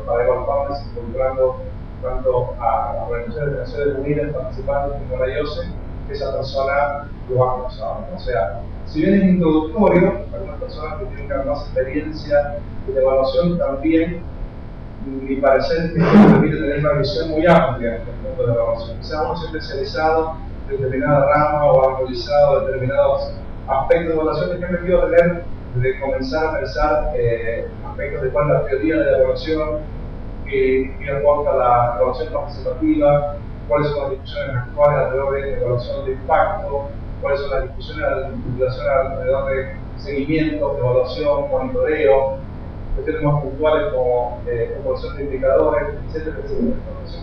para evaluarles, involucrando tanto a las organizaciones de Naciones Unidas participantes como la IOCE, que esa persona lo ha cursado. O sea, si bien es introductorio, algunas personas que tienen más experiencia de evaluación también, mi parecer es que permite tener una visión muy amplia del mundo de la evaluación. Quizás uno se ha especializado en determinada rama o ha analizado determinados aspectos de evaluación que me permitido tener de comenzar a pensar aspectos de cuál es la teoría de la evaluación, qué aporta la evaluación participativa, cuáles son las discusiones actuales alrededor de evaluación de impacto, cuáles son las discusiones alrededor de seguimiento, evaluación, monitoreo, cuestiones más puntuales como evaluación de indicadores, etcétera, etcétera. Entonces,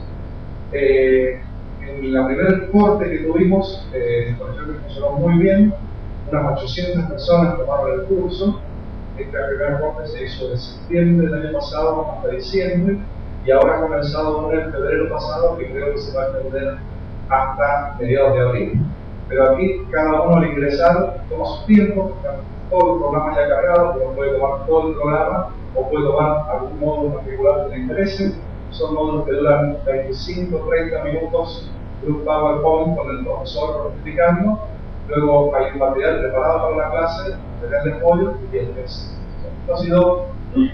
en la primera corte que tuvimos, me pareció que funcionó muy bien. Unas 800 personas tomaron el curso. Esta primera corte se hizo de septiembre del año pasado hasta diciembre, y ahora ha comenzado una en febrero pasado que creo que se va a extender hasta mediados de abril. Pero aquí cada uno al ingresar toma su tiempo, todo el programa ya cargado, uno puede tomar todo el programa o puede tomar algún módulo particular que le interese. Son módulos que duran 25 o 30 minutos de un PowerPoint con el profesor explicando. Luego hay un material preparado para la clase, material de apoyo y el test. Esto ha sido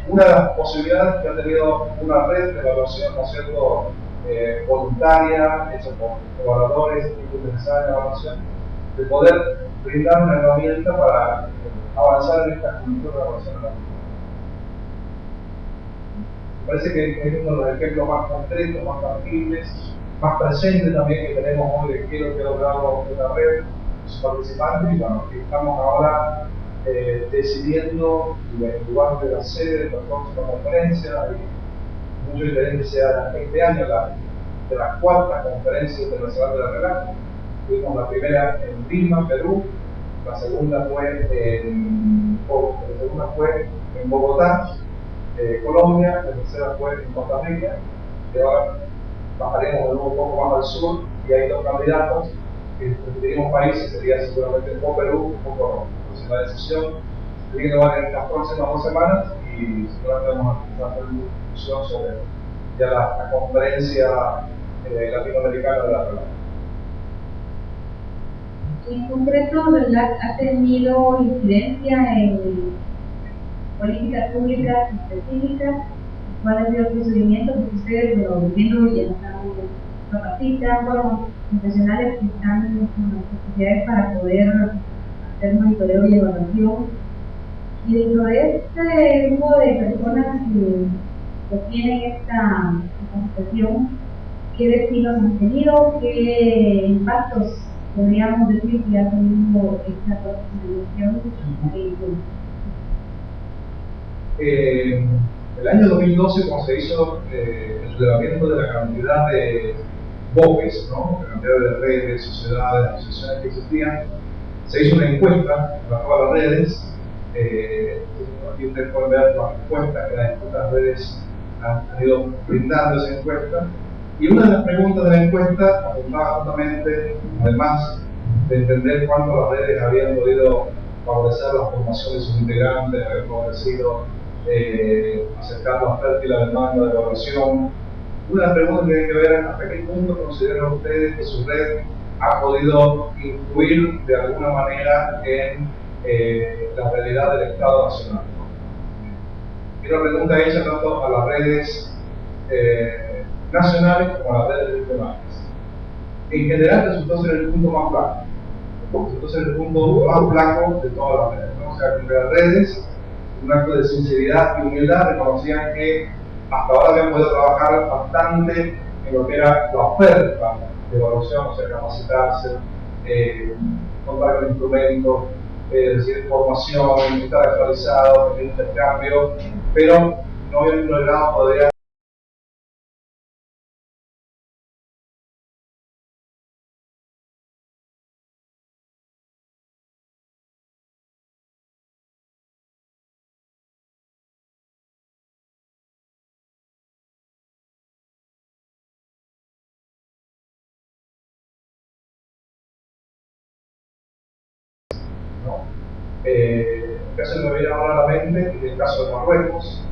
una de las posibilidades que ha tenido una red de evaluación, ¿no es cierto?, voluntaria, hecha por evaluadores, equipos interesados en evaluación, de poder brindar una herramienta para avanzar en esta cultura de evaluación. Me parece que es uno de los ejemplos más concretos, más tangibles, más presentes también que tenemos hoy de qué es lo que ha logrado la red, sus participantes, y bueno, que estamos ahora decidiendo el lugar de la sede de la próxima conferencia. Y mucho interés que sea este año de la cuarta conferencia internacional de la RELAC. Tuvimos la primera en Lima, Perú, la segunda fue en Bogotá, Colombia, la tercera fue en Costa Rica, y ahora bajaremos de nuevo un poco más al sur, y hay dos candidatos que preferimos países, sería seguramente o Perú o Colombia. Entonces la decisión tiene que tomar en las próximas 2 semanas, y seguramente vamos a hacer una discusión sobre ya la conferencia latinoamericana de la relación. En concreto, ¿RELAC ha tenido incidencia en políticas públicas específicas? ¿Cuál ha sido el procedimiento? Porque ustedes, viendo ya capacitan, profesionales que están con las capacidades para poder hacer monitoreo y evaluación. Y dentro de este grupo de personas que tienen esta capacitación, ¿qué destinos han tenido? ¿Qué impactos podríamos decir que ha tenido esta profesionalización? El año 2012, cuando se hizo el relevamiento de la cantidad de BOPES, ¿no?, la cantidad de redes, sociedades, asociaciones que existían, se hizo una encuesta para todas las redes. Aquí ustedes pueden ver las respuestas que las distintas redes han ido brindando esa encuesta. Y una de las preguntas de la encuesta apuntaba justamente, además de entender cuánto las redes habían podido favorecer la formación de sus integrantes, haber favorecido acercar la oferta y la demanda de evaluación. Una de las preguntas tiene que ver hasta qué punto consideran ustedes que su red ha podido influir de alguna manera en la realidad del Estado Nacional. Y una pregunta hecha tanto a las redes nacionales como a las redes regionales. En general resultó ser el punto más flaco. Resultó ser el punto más flaco de todas las redes, ¿no? O sea, que las redes, un acto de sinceridad y humildad, reconocían que hasta ahora habían podido trabajar bastante en lo que era la oferta de evaluación, o sea, capacitarse, contar con instrumentos, recibir formación, estar actualizado, tener intercambio, pero no habían logrado todavía ¿no? El caso que me viene ahora a la mente es el caso de Marruecos.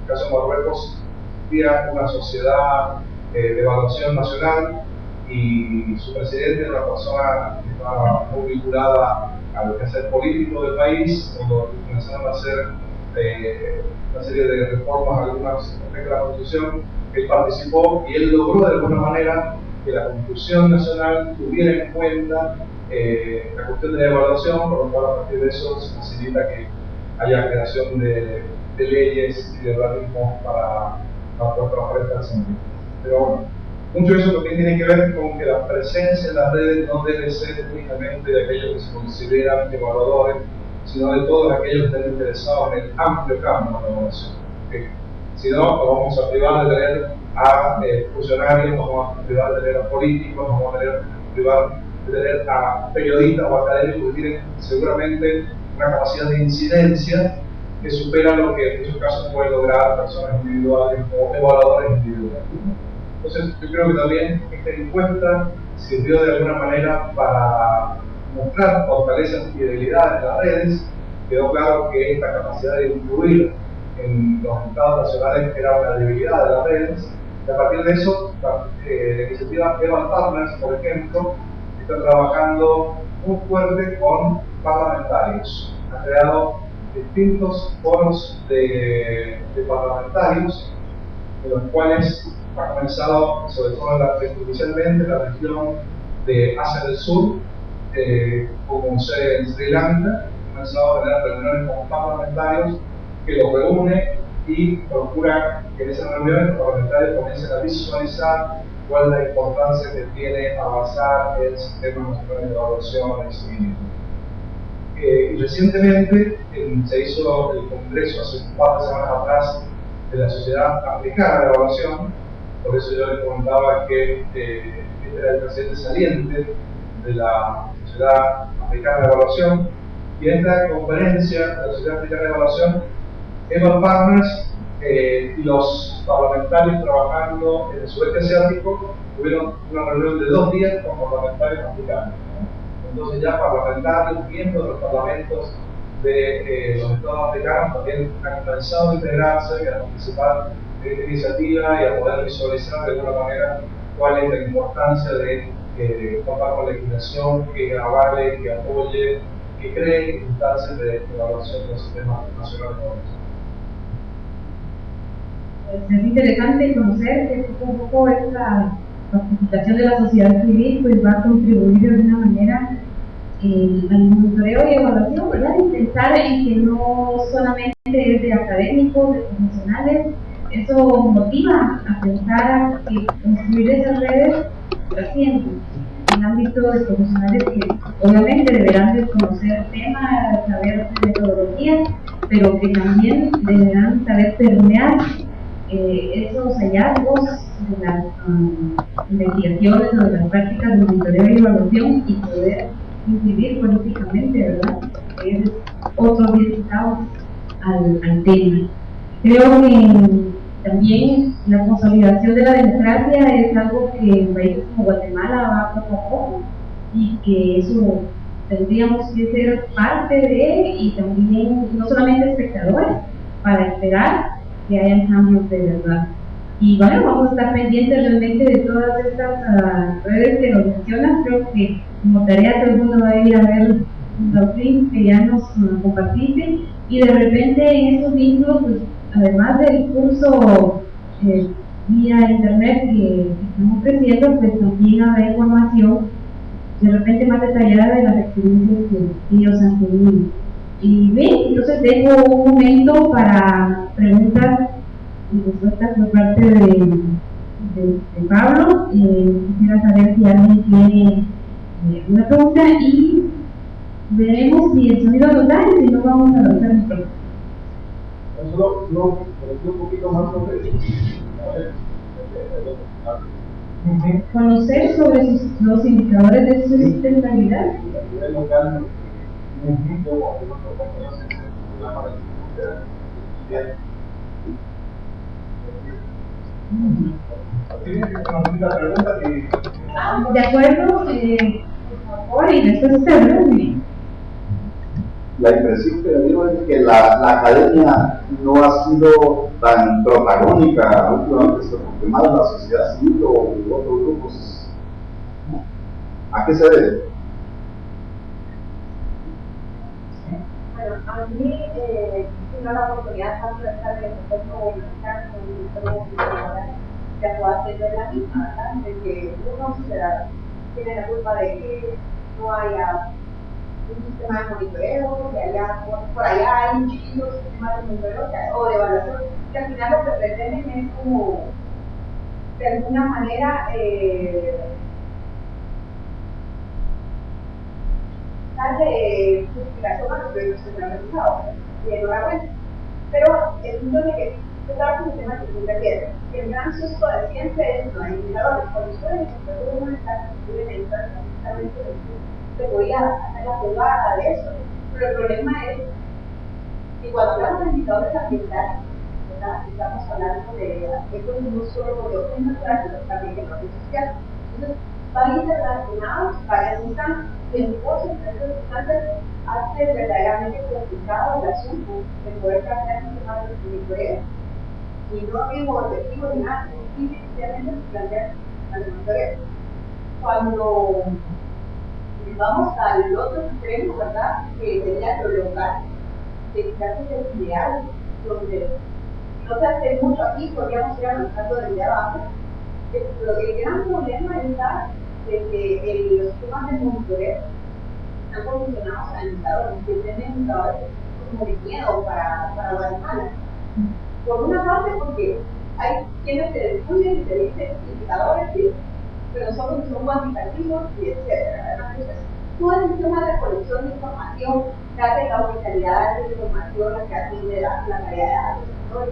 El caso de Marruecos existía una sociedad de evaluación nacional y su presidente era una persona que estaba muy vinculada al quehacer político del país, cuando comenzaron a hacer una serie de reformas, algunas de la Constitución, él participó y él logró de alguna manera que la Constitución Nacional tuviera en cuenta la cuestión de la evaluación, por lo cual a partir de eso se facilita que haya creación de leyes y de organismos para poder trabajar esta asunto. Pero bueno, mucho de eso también tiene que ver con que la presencia en las redes no debe ser únicamente de aquellos que se consideran evaluadores, sino de todos aquellos que estén interesados en el amplio campo de la evaluación. Si no, nos vamos a privar de tener a funcionarios, nos vamos a privar de tener a políticos, nos vamos a privar de tener a periodistas o académicos que tienen seguramente una capacidad de incidencia que supera lo que en muchos casos pueden lograr personas individuales o evaluadores individuales. Entonces, yo creo que también esta encuesta sirvió de alguna manera para mostrar fortalezas y debilidades de las redes. Quedó claro que esta capacidad de influir en los estados nacionales era una debilidad de las redes. Y a partir de eso, la iniciativa Eval Partners, por ejemplo, está trabajando muy fuerte con parlamentarios. Ha creado distintos foros de parlamentarios, en los cuales ha comenzado, sobre todo especialmente en la región de Asia del Sur, como sede en Sri Lanka, ha comenzado a tener reuniones con parlamentarios que los reúne y procura que en esas reuniones los parlamentarios comiencen a visualizar cuál es la importancia que tiene avanzar en sistemas nacionales de evaluación y seguimiento. Y recientemente se hizo el congreso hace un par de semanas atrás de la Sociedad Africana de Evaluación. Por eso yo les comentaba que este era el presidente saliente de la Sociedad Africana de Evaluación. Y en esta conferencia de la Sociedad Africana de Evaluación, Eval Partners y los parlamentarios trabajando en el sudeste asiático tuvieron una reunión de 2 días con parlamentarios africanos. Entonces ya parlamentarios, miembros de los parlamentos de los estados africanos también han comenzado a integrarse y a participar de esta iniciativa y a poder visualizar de alguna manera cuál es la importancia de contar con legislación que avale, que apoye, que cree instancias de evaluación de los sistemas nacionales de evaluación. Es interesante conocer que un poco esta participación de la sociedad civil pues va a contribuir de alguna manera al monitoreo y evaluación, ¿verdad? Y pensar en que no solamente es de académicos, de profesionales, eso motiva a pensar que construir esas redes trasciende en el ámbito de profesionales que obviamente deberán desconocer el tema, saber de metodología, pero que también deberán saber permear esos hallazgos de las investigaciones o de las prácticas de monitoreo y evaluación y poder incidir políticamente, ¿verdad? Es otro visitado al tema. Creo que también la consolidación de la democracia es algo que en países como Guatemala va poco a poco y que eso tendríamos que ser parte de y también no solamente espectadores para esperar que hayan cambios de verdad. Y bueno, vamos a estar pendientes realmente de todas estas redes que nos mencionan. Creo que como tarea todo el mundo va a ir a ver los links que ya nos compartiste y de repente en estos vínculos, pues, además del curso vía internet que estamos creciendo, pues también habrá información de repente más detallada de las experiencias que ellos han tenido. Y bien, entonces dejo un momento para preguntas y respuestas por parte de Pablo. Quisiera saber si alguien tiene una pregunta y veremos si el sonido nos da y si no vamos a lanzar el micrófono. Solo un poquito más sobre conocer sobre los indicadores de sustentabilidad. De acuerdo, por favor, y después usted, la impresión que le digo es que la academia no ha sido tan protagónica últimamente, sino porque más la sociedad civil o otros grupos. ¿A qué se debe? Bueno, a mí tuve la oportunidad tanto de estar en el proceso mexicano como en el proceso que puedo hacer de la misma, ¿verdad? De que uno tiene la culpa de que no haya un sistema de monitoreo, que haya, por allá hay un chiquito sistema de monitoreo o de evaluación, que al final lo que pretenden es como, de alguna manera, darle justificación a los proyectos que se han realizado, y enhorabuena. Pero el punto de que se trata de un tema que se refiere, que el gran susto de siempre es no hay indicadores, cuando ustedes se pueden estar precisamente se podía hacer la jugada de eso, pero el problema es que cuando hablamos de indicadores ambientales, estamos hablando de aspectos no solo de orden natural, sino también de orden social. Entonces, van interrelacionados, necesitan que el negocio entre esas sustancias hace verdaderamente complicado el asunto de poder cambiar un tema de monitoreo. Y no había objetivo ni nada, simplemente se plantea el monitoreo. Cuando vamos al otro extremo, ¿verdad? Que sería lo local, que quizás es el ideal, donde no se hace mucho aquí, podríamos ir avanzando desde abajo. El gran problema está de que los sistemas de monitoreo están condicionados a indicadores, que tienen indicadores como de miedo para Guatemala. Por una parte, porque hay quienes se destruyen y se dicen indicadores, ¿sí? Pero son cuantitativos y etcétera. Entonces, todo el sistema de recolección de información, que hace la oficialidad de la información, la que atiende la calidad de datos,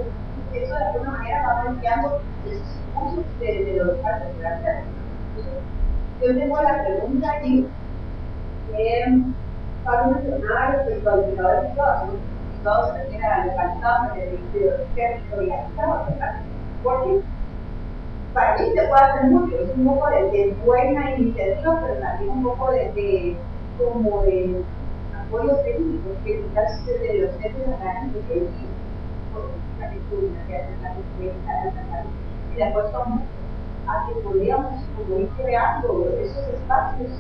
eso de alguna manera va cambiando los usos de los partes de la ciudad. Entonces, yo tengo la pregunta aquí, para mencionar respecto a los indicadores situados, situados se refieren a localizados, territorializados, ¿verdad? Porque para mí se puede hacer mucho, es un poco de buena iniciativa, pero también un poco como de apoyo técnico, que quizás desde los centros académicos que y de acuerdo a que podríamos como ir creando esos espacios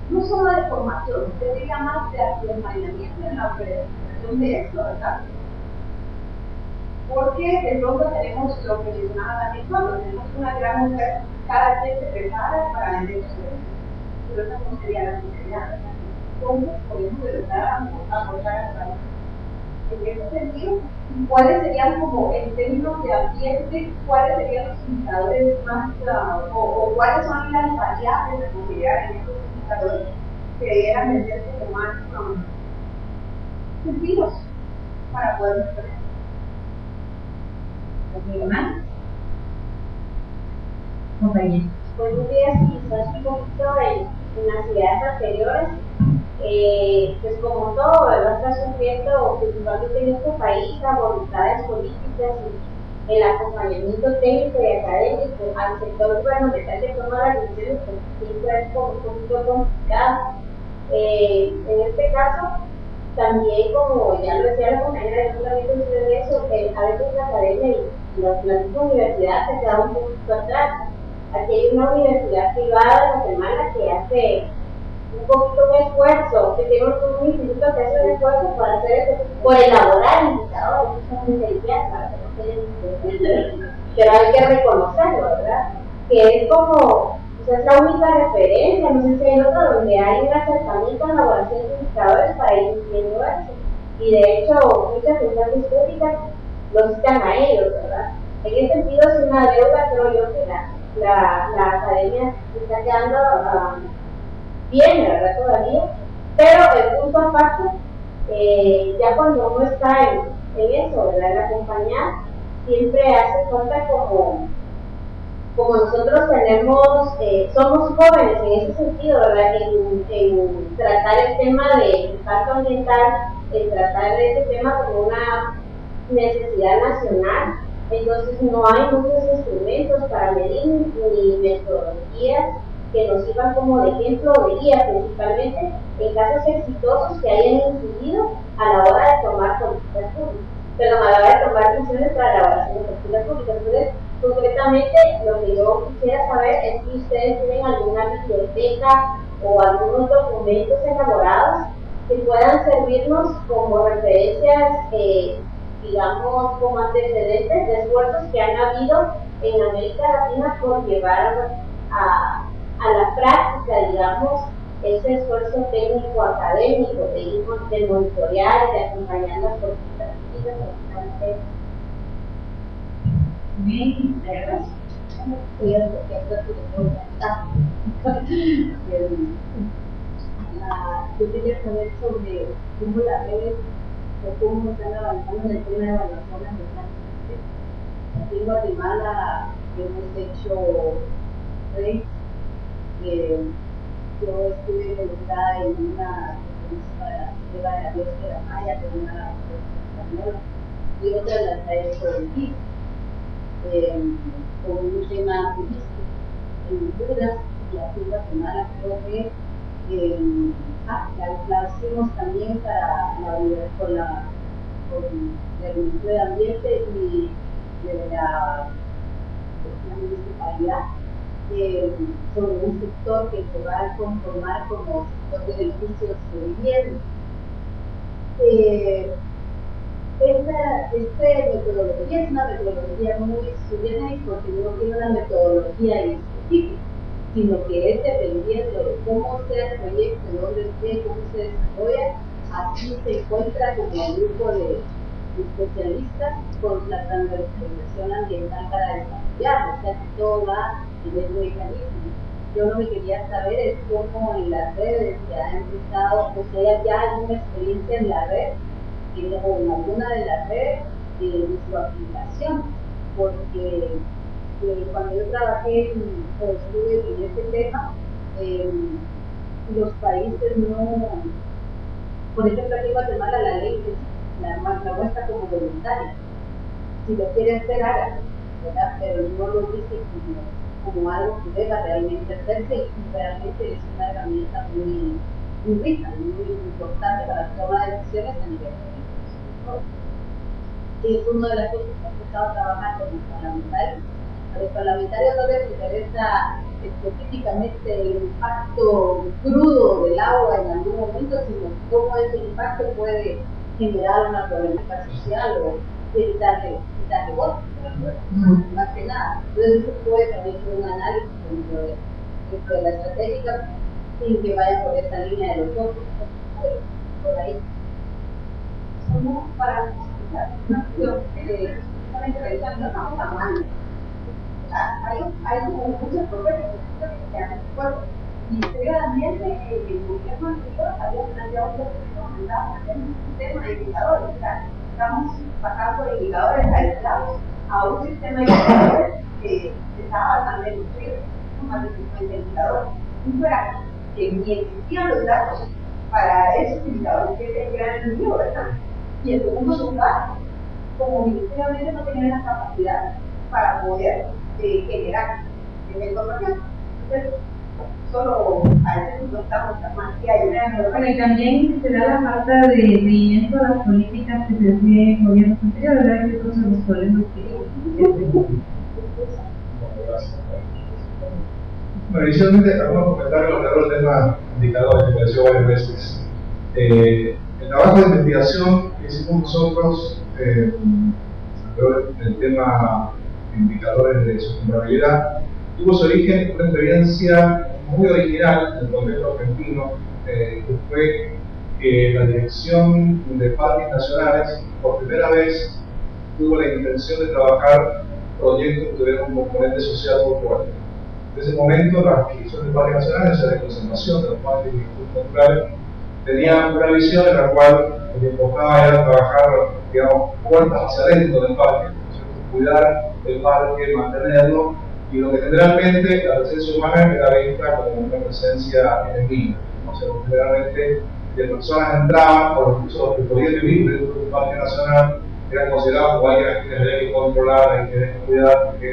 no solo de formación, yo diría más de acompañamiento en la operación de esto, ¿verdad? Porque de pronto tenemos lo que mencionaba también cuando tenemos una gran mujer, cada vez se prepara para vender sus servicios, pero esa no sería la finalidad, ¿verdad? ¿Cómo podemos de verdad aportar a la en ese sentido? ¿Cuáles serían como en términos de ambiente, cuáles serían los indicadores más, o cuáles son las variables de considerar en estos indicadores que debieran ser como más sentidos para poder mejorar? Compañeros. Pues un día, quizás un poquito en las ideas anteriores, pues como todo, ¿verdad? Está sufriendo principalmente en este país las voluntades políticas y el acompañamiento técnico y académico al sector gubernamental que toma las decisiones, pues siempre es como un poquito complicado. En este caso, también, como ya lo decía la compañera, yo también mencioné eso, a veces la academia y la misma universidad se queda un poquito atrás. Aquí hay una universidad privada de Guatemala que hace un poquito un esfuerzo, que tiene un instituto que hace un esfuerzo para hacer eso, por elaborar indicadores, justamente el IASA, pero hay que reconocerlo, ¿verdad? Que es como, es la única referencia, no sé si hay otra, donde hay un acercamiento a la elaboración de indicadores para ir viendo eso. Y de hecho, muchas instancias públicas lo citan a ellos, ¿verdad? En ese sentido es una deuda, creo yo, que la academia está quedando bien, ¿verdad? Todavía, pero el punto aparte, ya cuando uno está en eso, ¿verdad? En acompañar, siempre hace falta como nosotros tenemos, somos jóvenes en ese sentido, ¿verdad? En tratar el tema del impacto ambiental, en tratar ese tema como una necesidad nacional. Entonces no hay muchos instrumentos para medir ni metodologías que nos sirvan como de ejemplo o de guía, principalmente en casos exitosos que hayan incidido a la hora de tomar políticas públicas, perdón, a la hora de tomar decisiones para la elaboración de políticas públicas. Entonces, concretamente, lo que yo quisiera saber es si ustedes tienen alguna biblioteca o algunos documentos elaborados que puedan servirnos como referencias, digamos, como antecedentes de esfuerzos que han habido en América Latina por llevar a la práctica, digamos, ese esfuerzo técnico académico de monitorear, de acompañar las políticas públicas. Bien, gracias. Yo quería saber sobre cómo las redes o cómo están avanzando en el tema de evaluación ambiental. Aquí en Guatemala hemos hecho redes. Yo estuve involucrada en una prueba de la biosfera maya con una española y otra las ha hecho en PIB con un tema turístico en Honduras y aquí en Guatemala creo que la hicimos también con el Ministerio de Ambiente y de la municipalidad sobre un sector que se va a conformar como sector de edificios de vivienda. Esta metodología es una metodología muy estudiada porque no tiene una metodología específica, sino que es dependiendo de cómo sea el proyecto, de dónde esté, cómo se desarrolla, así se encuentra como un grupo de especialistas con la transversalización ambiental para desarrollar, o sea que todo va en el mecanismo. Yo lo que quería saber es cómo en las redes se ha empezado, o sea, ya alguna experiencia en la red, o en alguna de las redes, de su aplicación, porque cuando yo trabajé o estuve en este tema, los países no, por ejemplo aquí en Guatemala la ley la muestra como voluntaria, si lo quiere hacer hágalo, ¿verdad? Pero no lo dice como algo que deba realmente hacerse y realmente es una herramienta muy rica, muy importante para la toma de decisiones a nivel político. Es una de las cosas que hemos estado trabajando con parlamentarios. A los parlamentarios no les interesa específicamente el impacto crudo del agua en algún momento, sino cómo ese impacto puede generar una problemática social o evitarle votos, más que nada. Entonces eso puede también ser un análisis dentro de la estratégica sin que vaya por esta línea de los votos, por ahí. Somos para una acción hay muchas propuestas que se han expuesto y realmente el gobierno anterior había planteado un sistema de indicadores, o sea, estamos sacando indicadores aislados a un sistema de indicadores que estaba bastante construido, más de 50 indicadores, y fuera que ni existían los datos para esos indicadores que se crean en el libro, ¿verdad? Y en segundo lugar, como ministerialmente no tenían la capacidad para poder generar esa información. Entonces, solo a ese punto estamos más que hay. Bueno, y también se da la falta de seguimiento a las políticas que se hacen en gobiernos anteriores, ¿verdad? Que son los problemas que Bueno, inicialmente, algunos comentarios alrededor del tema indicadores que apareció varias veces. El trabajo de investigación que hicimos nosotros alrededor del tema indicadores de sustentabilidad tuvo su origen en una experiencia muy original en el contexto argentino, que fue que la Dirección de Parques Nacionales por primera vez tuvo la intención de trabajar proyectos que tuvieran un componente social muy fuerte. En ese momento, la Dirección de Parques Nacionales, o sea, de conservación de los parques y recursos naturales, tenía una visión en la cual lo que enfocaba era trabajar, digamos, puertas hacia adentro del parque, cuidar el parque, mantenerlo, y lo que generalmente la presencia humana era vista como una presencia enemiga. O sea, generalmente las personas entraban, o incluso los que podían vivir dentro del parque nacional, eran considerados como alguien a quienes había que controlar, a quienes cuidar, porque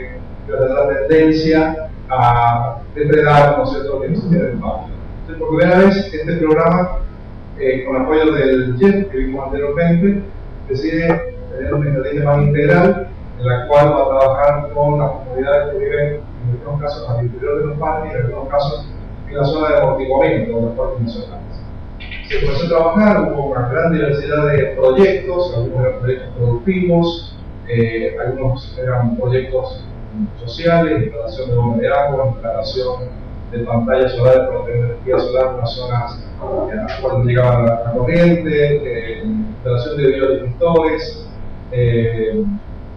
iba a tener la tendencia a depredar, ¿no es cierto?, que no se tiene el patio. Entonces, por primera vez, este programa, con apoyo del JEF, que vimos anteriormente, decide tener una estrategia más integral, en la cual va a trabajar con las comunidades que viven, en algunos casos, al interior de los parques, y en algunos casos, en la zona de amortiguamiento de los parques nacionales. Se comenzó a trabajar, hubo una gran diversidad de proyectos, algunos eran proyectos productivos, algunos eran proyectos sociales, instalación de bomba de agua, instalación de pantallas solares para tener energía solar en las zonas a las cuales llegaba la corriente, instalación de biodigestores,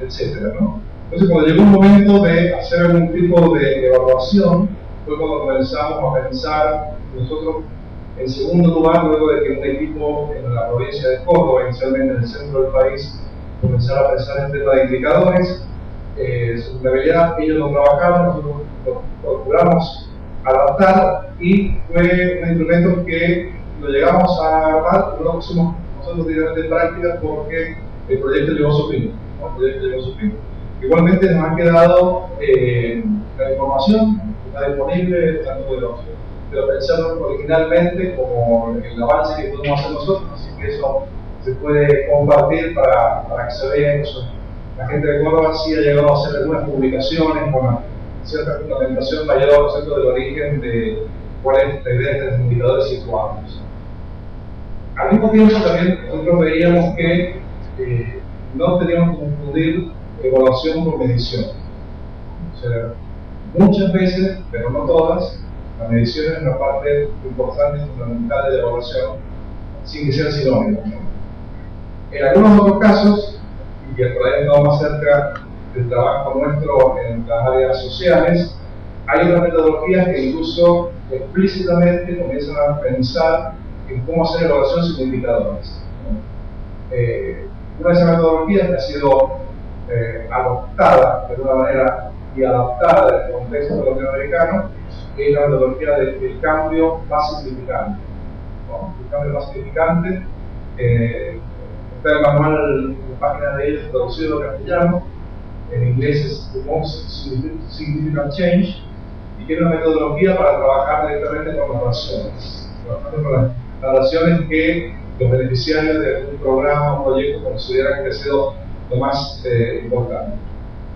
etcétera, ¿no? Entonces, cuando llegó un momento de hacer algún tipo de evaluación, fue cuando comenzamos a pensar nosotros, en segundo lugar, luego de que un equipo en la provincia de Córdoba, inicialmente en el centro del país, comenzara a pensar en tema de indicadores, sustentabilidad, ellos lo trabajaron, nosotros lo procuramos adaptar y fue un instrumento que lo llegamos a armar, no lo pusimos nosotros directamente en práctica porque el proyecto llegó a su fin. Igualmente nos ha quedado la información, está disponible tanto de lo pensaron originalmente como el avance que podemos hacer nosotros, así que eso se puede compartir para que se vea eso. La gente de Córdoba sí ha llegado a hacer algunas publicaciones con cierta fundamentación mayor acerca del origen de cuál es la idea de estos indicadores situados. Al mismo tiempo también nosotros veíamos que no teníamos que confundir evaluación con medición. O sea, muchas veces, pero no todas, la medición es una parte importante y fundamental de la evaluación, sin que sea sinónimo, ¿no? En algunos otros casos, y que por ahí estamos más cerca del trabajo nuestro en las áreas sociales, hay otras metodologías que incluso explícitamente comienzan a pensar en cómo hacer evaluación sin indicadores, ¿no? Una de esas metodologías que ha sido adoptada de alguna manera y adaptada al contexto latinoamericano es la metodología del cambio más significante, ¿no? El cambio más significante está el manual de páginas de ellos traducido al castellano, en inglés es The Most Significant Change, y que es una metodología para trabajar directamente con las relaciones, trabajando con las relaciones que los beneficiarios de algún programa o proyecto consideran que ha sido lo más importante.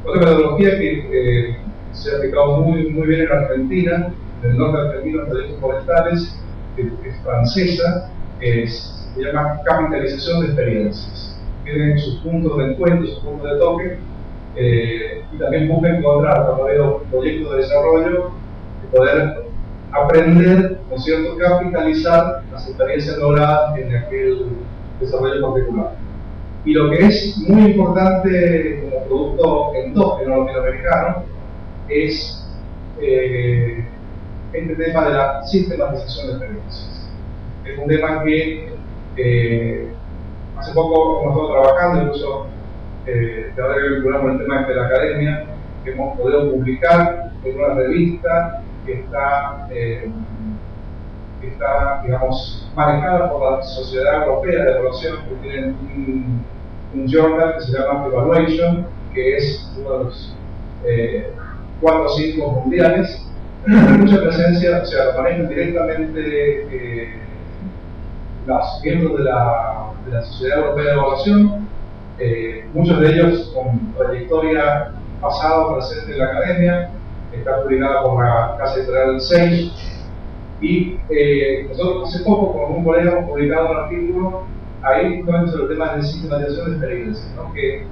Otra metodología que se ha aplicado muy bien en Argentina, en el norte argentino, en proyectos forestales, que es francesa, se llama capitalización de experiencias. Tienen sus puntos de encuentro, sus puntos de toque, y también busca encontrar, cuando veo proyectos de desarrollo, de poder aprender, ¿no es cierto?, capitalizar las experiencias logradas en aquel desarrollo particular. Y lo que es muy importante como producto endógeno latinoamericano es este tema de la sistematización de experiencias. Es un tema que hace poco hemos estado trabajando, incluso de ahora que vinculamos con el tema de la academia, que hemos podido publicar en una revista que está, digamos, manejada por la Sociedad Europea de Evaluación, que tiene un journal que se llama Evaluation, que es uno de los 4 o 5 mundiales, mucha presencia, o sea, manejan directamente los miembros de la Sociedad Europea de Evaluación, muchos de ellos con trayectoria pasada, presente en la academia, está publicada por la Casa Editorial Sage, y nosotros hace poco con un colega hemos publicado un artículo ahí justamente sobre el tema de sistematización de experiencias, ¿no? Que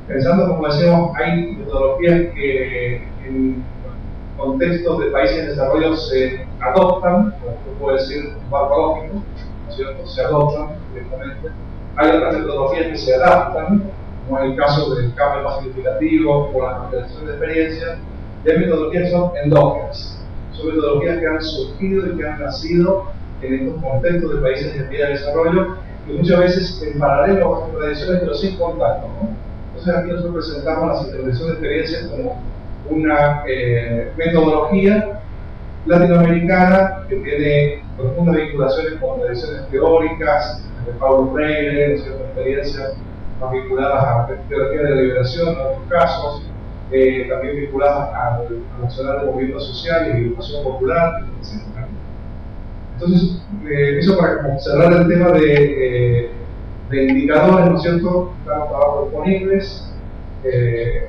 pensando, como decíamos, hay metodologías que en contextos de países en desarrollo se adoptan, como se puede decir, barcológico, ¿no es cierto?, se adoptan directamente. Hay otras metodologías que se adaptan, como en el caso del cambio más significativo o la capitalización de experiencias, y hay metodologías que son endógenas. Son metodologías que han surgido y que han nacido en estos contextos de países en vía de desarrollo, y muchas veces en paralelo con tradiciones, pero sin contacto, ¿no? Entonces aquí nosotros presentamos la sistematización de experiencias como una metodología latinoamericana que tiene profundas vinculaciones con tradiciones teóricas de Paulo Freire, ciertas experiencias más vinculadas a la teoría de la liberación en otros casos, también vinculadas al accionar de movimientos sociales y educación popular, etc. Entonces, eso para como cerrar el tema de indicadores, ¿no es cierto? Están abajo disponibles,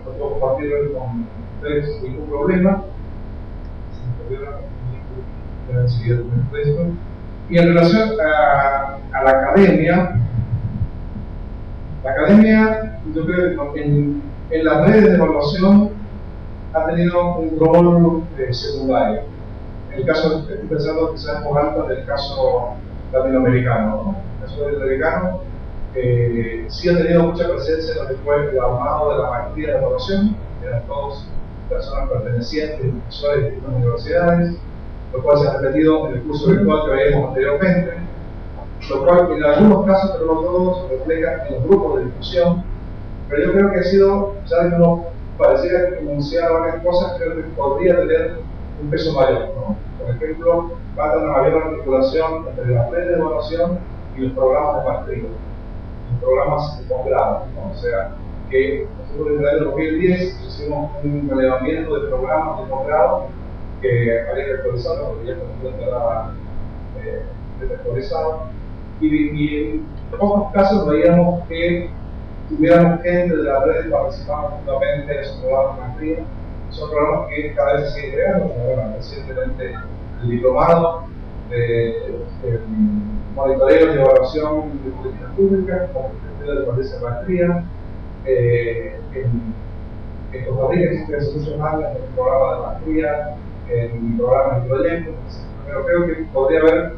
lo puedo compartir con ustedes sin ningún problema. Y en relación a la academia, yo creo que en las redes de evaluación ha tenido un rol secundario. En el caso, estoy pensando quizás por alto en el caso latinoamericano, ¿no? El caso latinoamericano sí ha tenido mucha presencia en lo que fue el armado de la maestría de evaluación, eran todos personas pertenecientes a profesores de distintas universidades, lo cual se ha repetido en el curso virtual que veíamos anteriormente, lo cual en algunos casos, pero no todos, refleja en los grupos de discusión, pero yo creo que ha sido, ya que uno pareciera enunciar varias cosas, creo que podría tener un peso mayor, ¿no? Por ejemplo, falta una mayor articulación entre la red de evaluación y los programas de maestría, los programas de posgrado, ¿no? O sea, que nosotros desde el año 2010 hicimos un relevamiento de programas de posgrado que habría que actualizar, porque ya estará desactualizado, y en pocos casos veíamos que tuviéramos gente de la red participando activamente en esos programas de maestría. Son programas que cada vez se siguen creando, como bueno, recientemente el diplomado de monitoreo y evaluación de políticas públicas, como el de política de maestría. En Costa Rica existe hace muchos años el programa de maestría, en programas de proyectos, pero creo que podría haber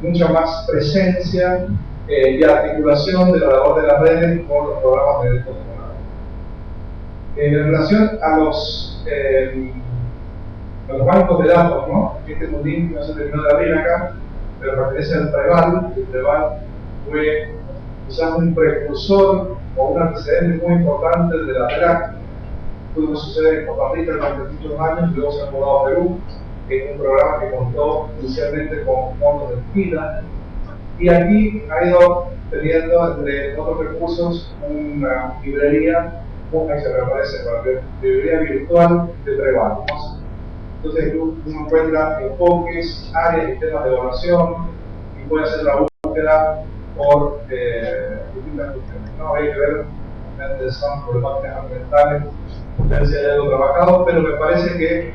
mucha más presencia y articulación de la labor de las redes con los programas de postgrado. En relación a los bancos de datos, ¿no? Este es un link que no se terminó de abrir acá, pero pertenece al Preval. El Preval fue quizás un precursor o un antecedente muy importante de la RELAC. Tuvo que suceder en Costa Rica durante muchos años y luego se ha mudado a Perú, que es un programa que contó inicialmente con fondos de FIDA, y aquí ha ido teniendo, entre otros recursos, una librería, ahí se me aparece, la librería virtual de Preval, ¿no? Entonces uno encuentra enfoques, áreas y temas de evaluación y puede hacer la búsqueda por distintas cuestiones, ¿no? Hay que ver son problemáticas ambientales, ver si hay algo trabajado, pero me parece que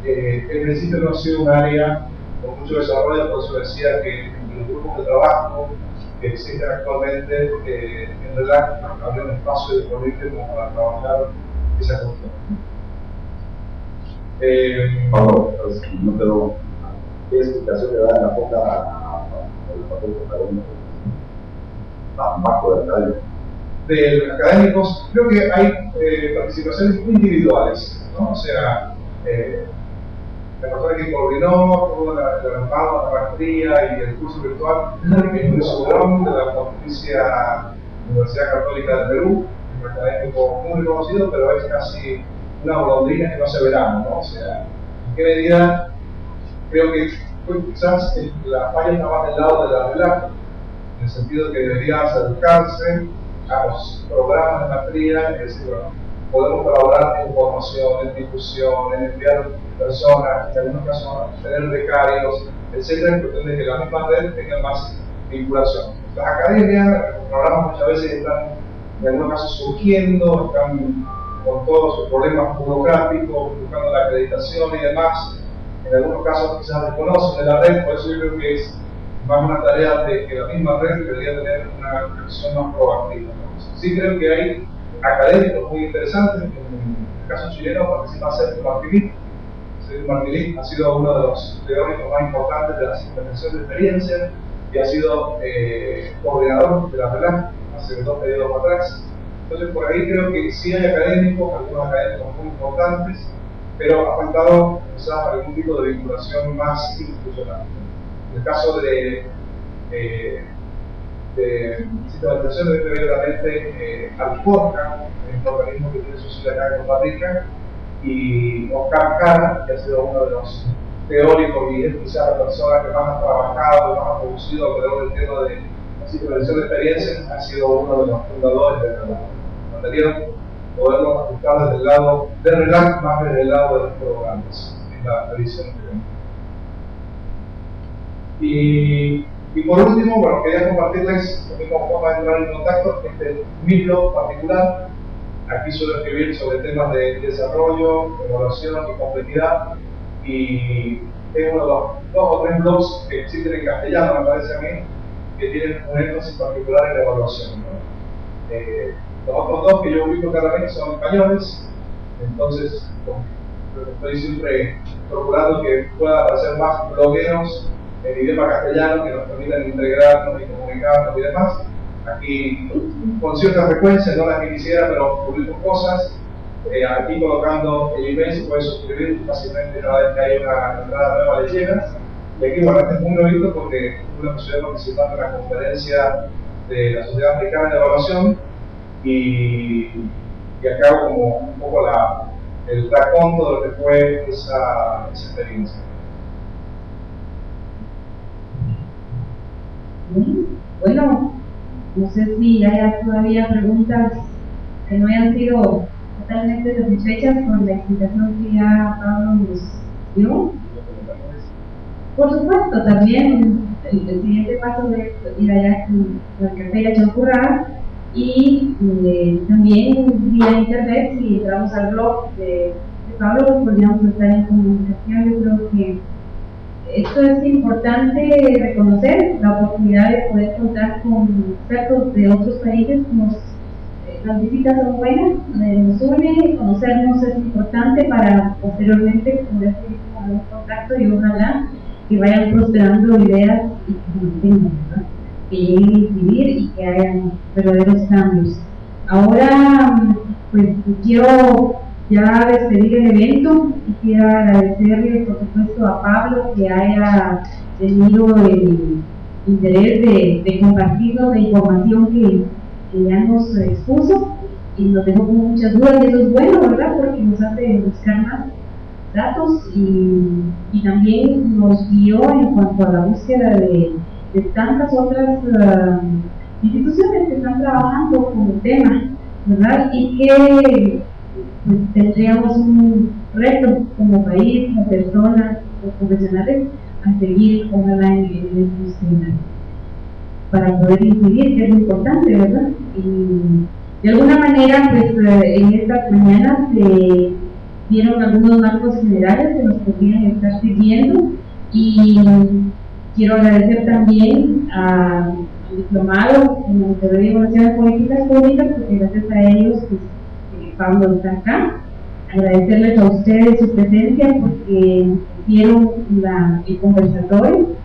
en principio no ha sido un área con mucho desarrollo, por eso decía que en los grupos de trabajo que existen actualmente en RELAC habría un espacio disponible como para trabajar esa cuestión. Pablo, no quedó. ¿Qué explicación le da en la boca al papel protagónico tan bajo del académico? De académicos, creo que hay participaciones individuales, ¿no? O sea, la persona que coordinó todo el armado, la maestría y el curso virtual es Luis Soberón, de la Pontificia Universidad Católica de Perú, un académico muy reconocido, pero es casi una golondrina que no se verá, ¿no? O sea, en qué medida creo que quizás la falla está más del lado de la RELAC, en el sentido de que debería acercarse a los programas de maestría, es decir, bueno, podemos colaborar en formación, en difusión, en enviar personas, en algunos casos tener becarios, etcétera, en cuestión de que la misma red tenga más vinculación. Las academias, los programas muchas veces están en algunos casos surgiendo, están con todos sus problemas burocráticos, buscando la acreditación y demás. En algunos casos quizás desconocen de la red, por eso yo creo que es más una tarea de que la misma red debería tener una acción más proactiva, ¿no? Sí creo que hay académicos muy interesantes. En el caso chileno participa Sergio Martínez. Sergio Martínez ha sido uno de los teóricos más importantes de la implementación de experiencia y ha sido coordinador de la RELAC hace 2 periodos atrás. Entonces por ahí creo que sí hay académicos, algunos académicos muy importantes, pero ha faltado quizás algún tipo de vinculación más institucional. En el caso de sistematización de inmediatamente Alforca, el organismo que tiene su sede acá en Costa Rica, y Oscar Cara, que ha sido uno de los teóricos y es quizás la persona que más ha trabajado, más ha producido alrededor del tema de la sistematización de experiencias, ha sido uno de los fundadores de la anterior. poderlo ajustar desde el lado de RELAC más desde el lado de los programas, en la visión que tenemos. Y por último, bueno, quería compartirles cómo vamos a entrar en contacto mi blog particular. Aquí suelo escribir sobre temas de desarrollo, evaluación y complejidad, y es uno de los 2 o 3 blogs que existen en castellano, me parece a mí, que tienen un énfasis particular en la evaluación, ¿no? Los otros 2 que yo ubico claramente son españoles, entonces estoy siempre procurando que pueda aparecer más blogueros en idioma castellano que nos permitan integrarnos y comunicarnos y demás. Aquí con cierta frecuencia, no las que quisiera, pero publico cosas. Aquí colocando el email se puede suscribir fácilmente cada vez que hay una entrada nueva de llenas. Y aquí, bueno, este es muy bonito porque tuve la posibilidad de participar en la conferencia de la Sociedad Africana de Evaluación y acá hago como un poco el raconto de lo que fue esa experiencia. Bueno, no sé si haya todavía preguntas que no hayan sido totalmente satisfechas con la explicación que ya Pablo nos dio. Por supuesto, también el siguiente paso es ir allá con el café a Chancurá y también vía internet, si entramos al blog de Pablo, pues podríamos estar en comunicación. Yo creo que esto es importante reconocer, la oportunidad de poder contar con expertos de otros países. Las visitas son buenas, nos une, conocernos es importante para posteriormente poder seguir con un contacto y ojalá que vayan prosperando ideas y que se mantengan, ¿verdad? Que lleguen a incidir y que hayan verdaderos cambios. Ahora, pues quiero ya despedir el evento y quiero agradecerle por supuesto a Pablo que haya tenido el interés de compartirnos la información que ya nos expuso y nos dejó con muchas dudas, y eso es bueno, ¿verdad? Porque nos hace buscar más datos y también nos guió en cuanto a la búsqueda de tantas otras instituciones que están trabajando con el tema, ¿verdad? Y que pues, tendríamos un reto como país, como personas, como profesionales, a seguir ojalá en estos temas para poder incidir, que es importante, ¿verdad? Y de alguna manera, pues en estas mañanas se dieron algunos marcos generales que nos podrían estar sirviendo, y quiero agradecer también al diplomado en la Secretaría de Evaluación de Políticas Públicas, porque gracias a ellos pues, Pablo está acá. Agradecerles a ustedes su presencia porque hicieron el conversatorio,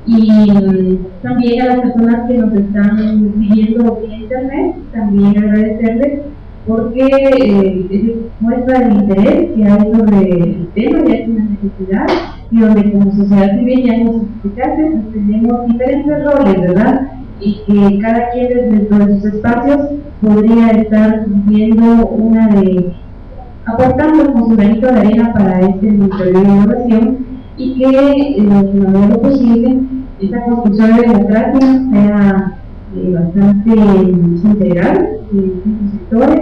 y también a las personas que nos están siguiendo vía internet, también agradecerles porque muestra el interés que hay sobre el tema, ya es una necesidad, y donde como sociedad civil ya nos explicaste, pues tenemos diferentes roles, ¿verdad? Y que cada quien dentro de sus espacios podría estar cumpliendo aportando con su granito de arena para este ministerio de innovación, y que en la medida de lo posible esta construcción de democracia sea bastante integral en muchos sectores,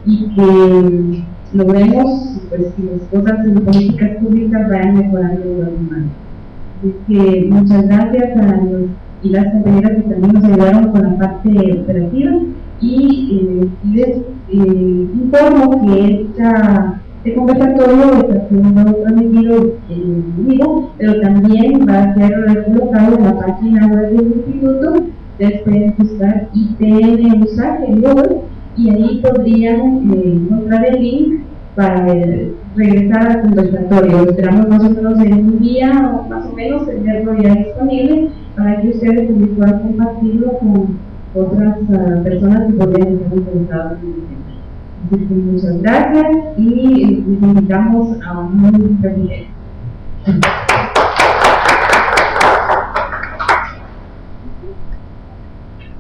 y que logremos pues, que las cosas en políticas públicas vayan mejorando de los humanos. Así que muchas gracias a los y las compañeras que también nos ayudaron con la parte operativa, y les informo que este conversatorio está siendo transmitido en vivo, pero también va a ser colocado en la página web del instituto. Ustedes pueden buscar ITN USAC en Google y ahí podrían encontrar el link para regresar al conversatorio. Esperamos más o menos en un día o más o menos tenerlo ya disponible para que ustedes también puedan compartirlo con otras personas que podrían estar interesadas en el tema. Así que muchas gracias y les invitamos a un buen día.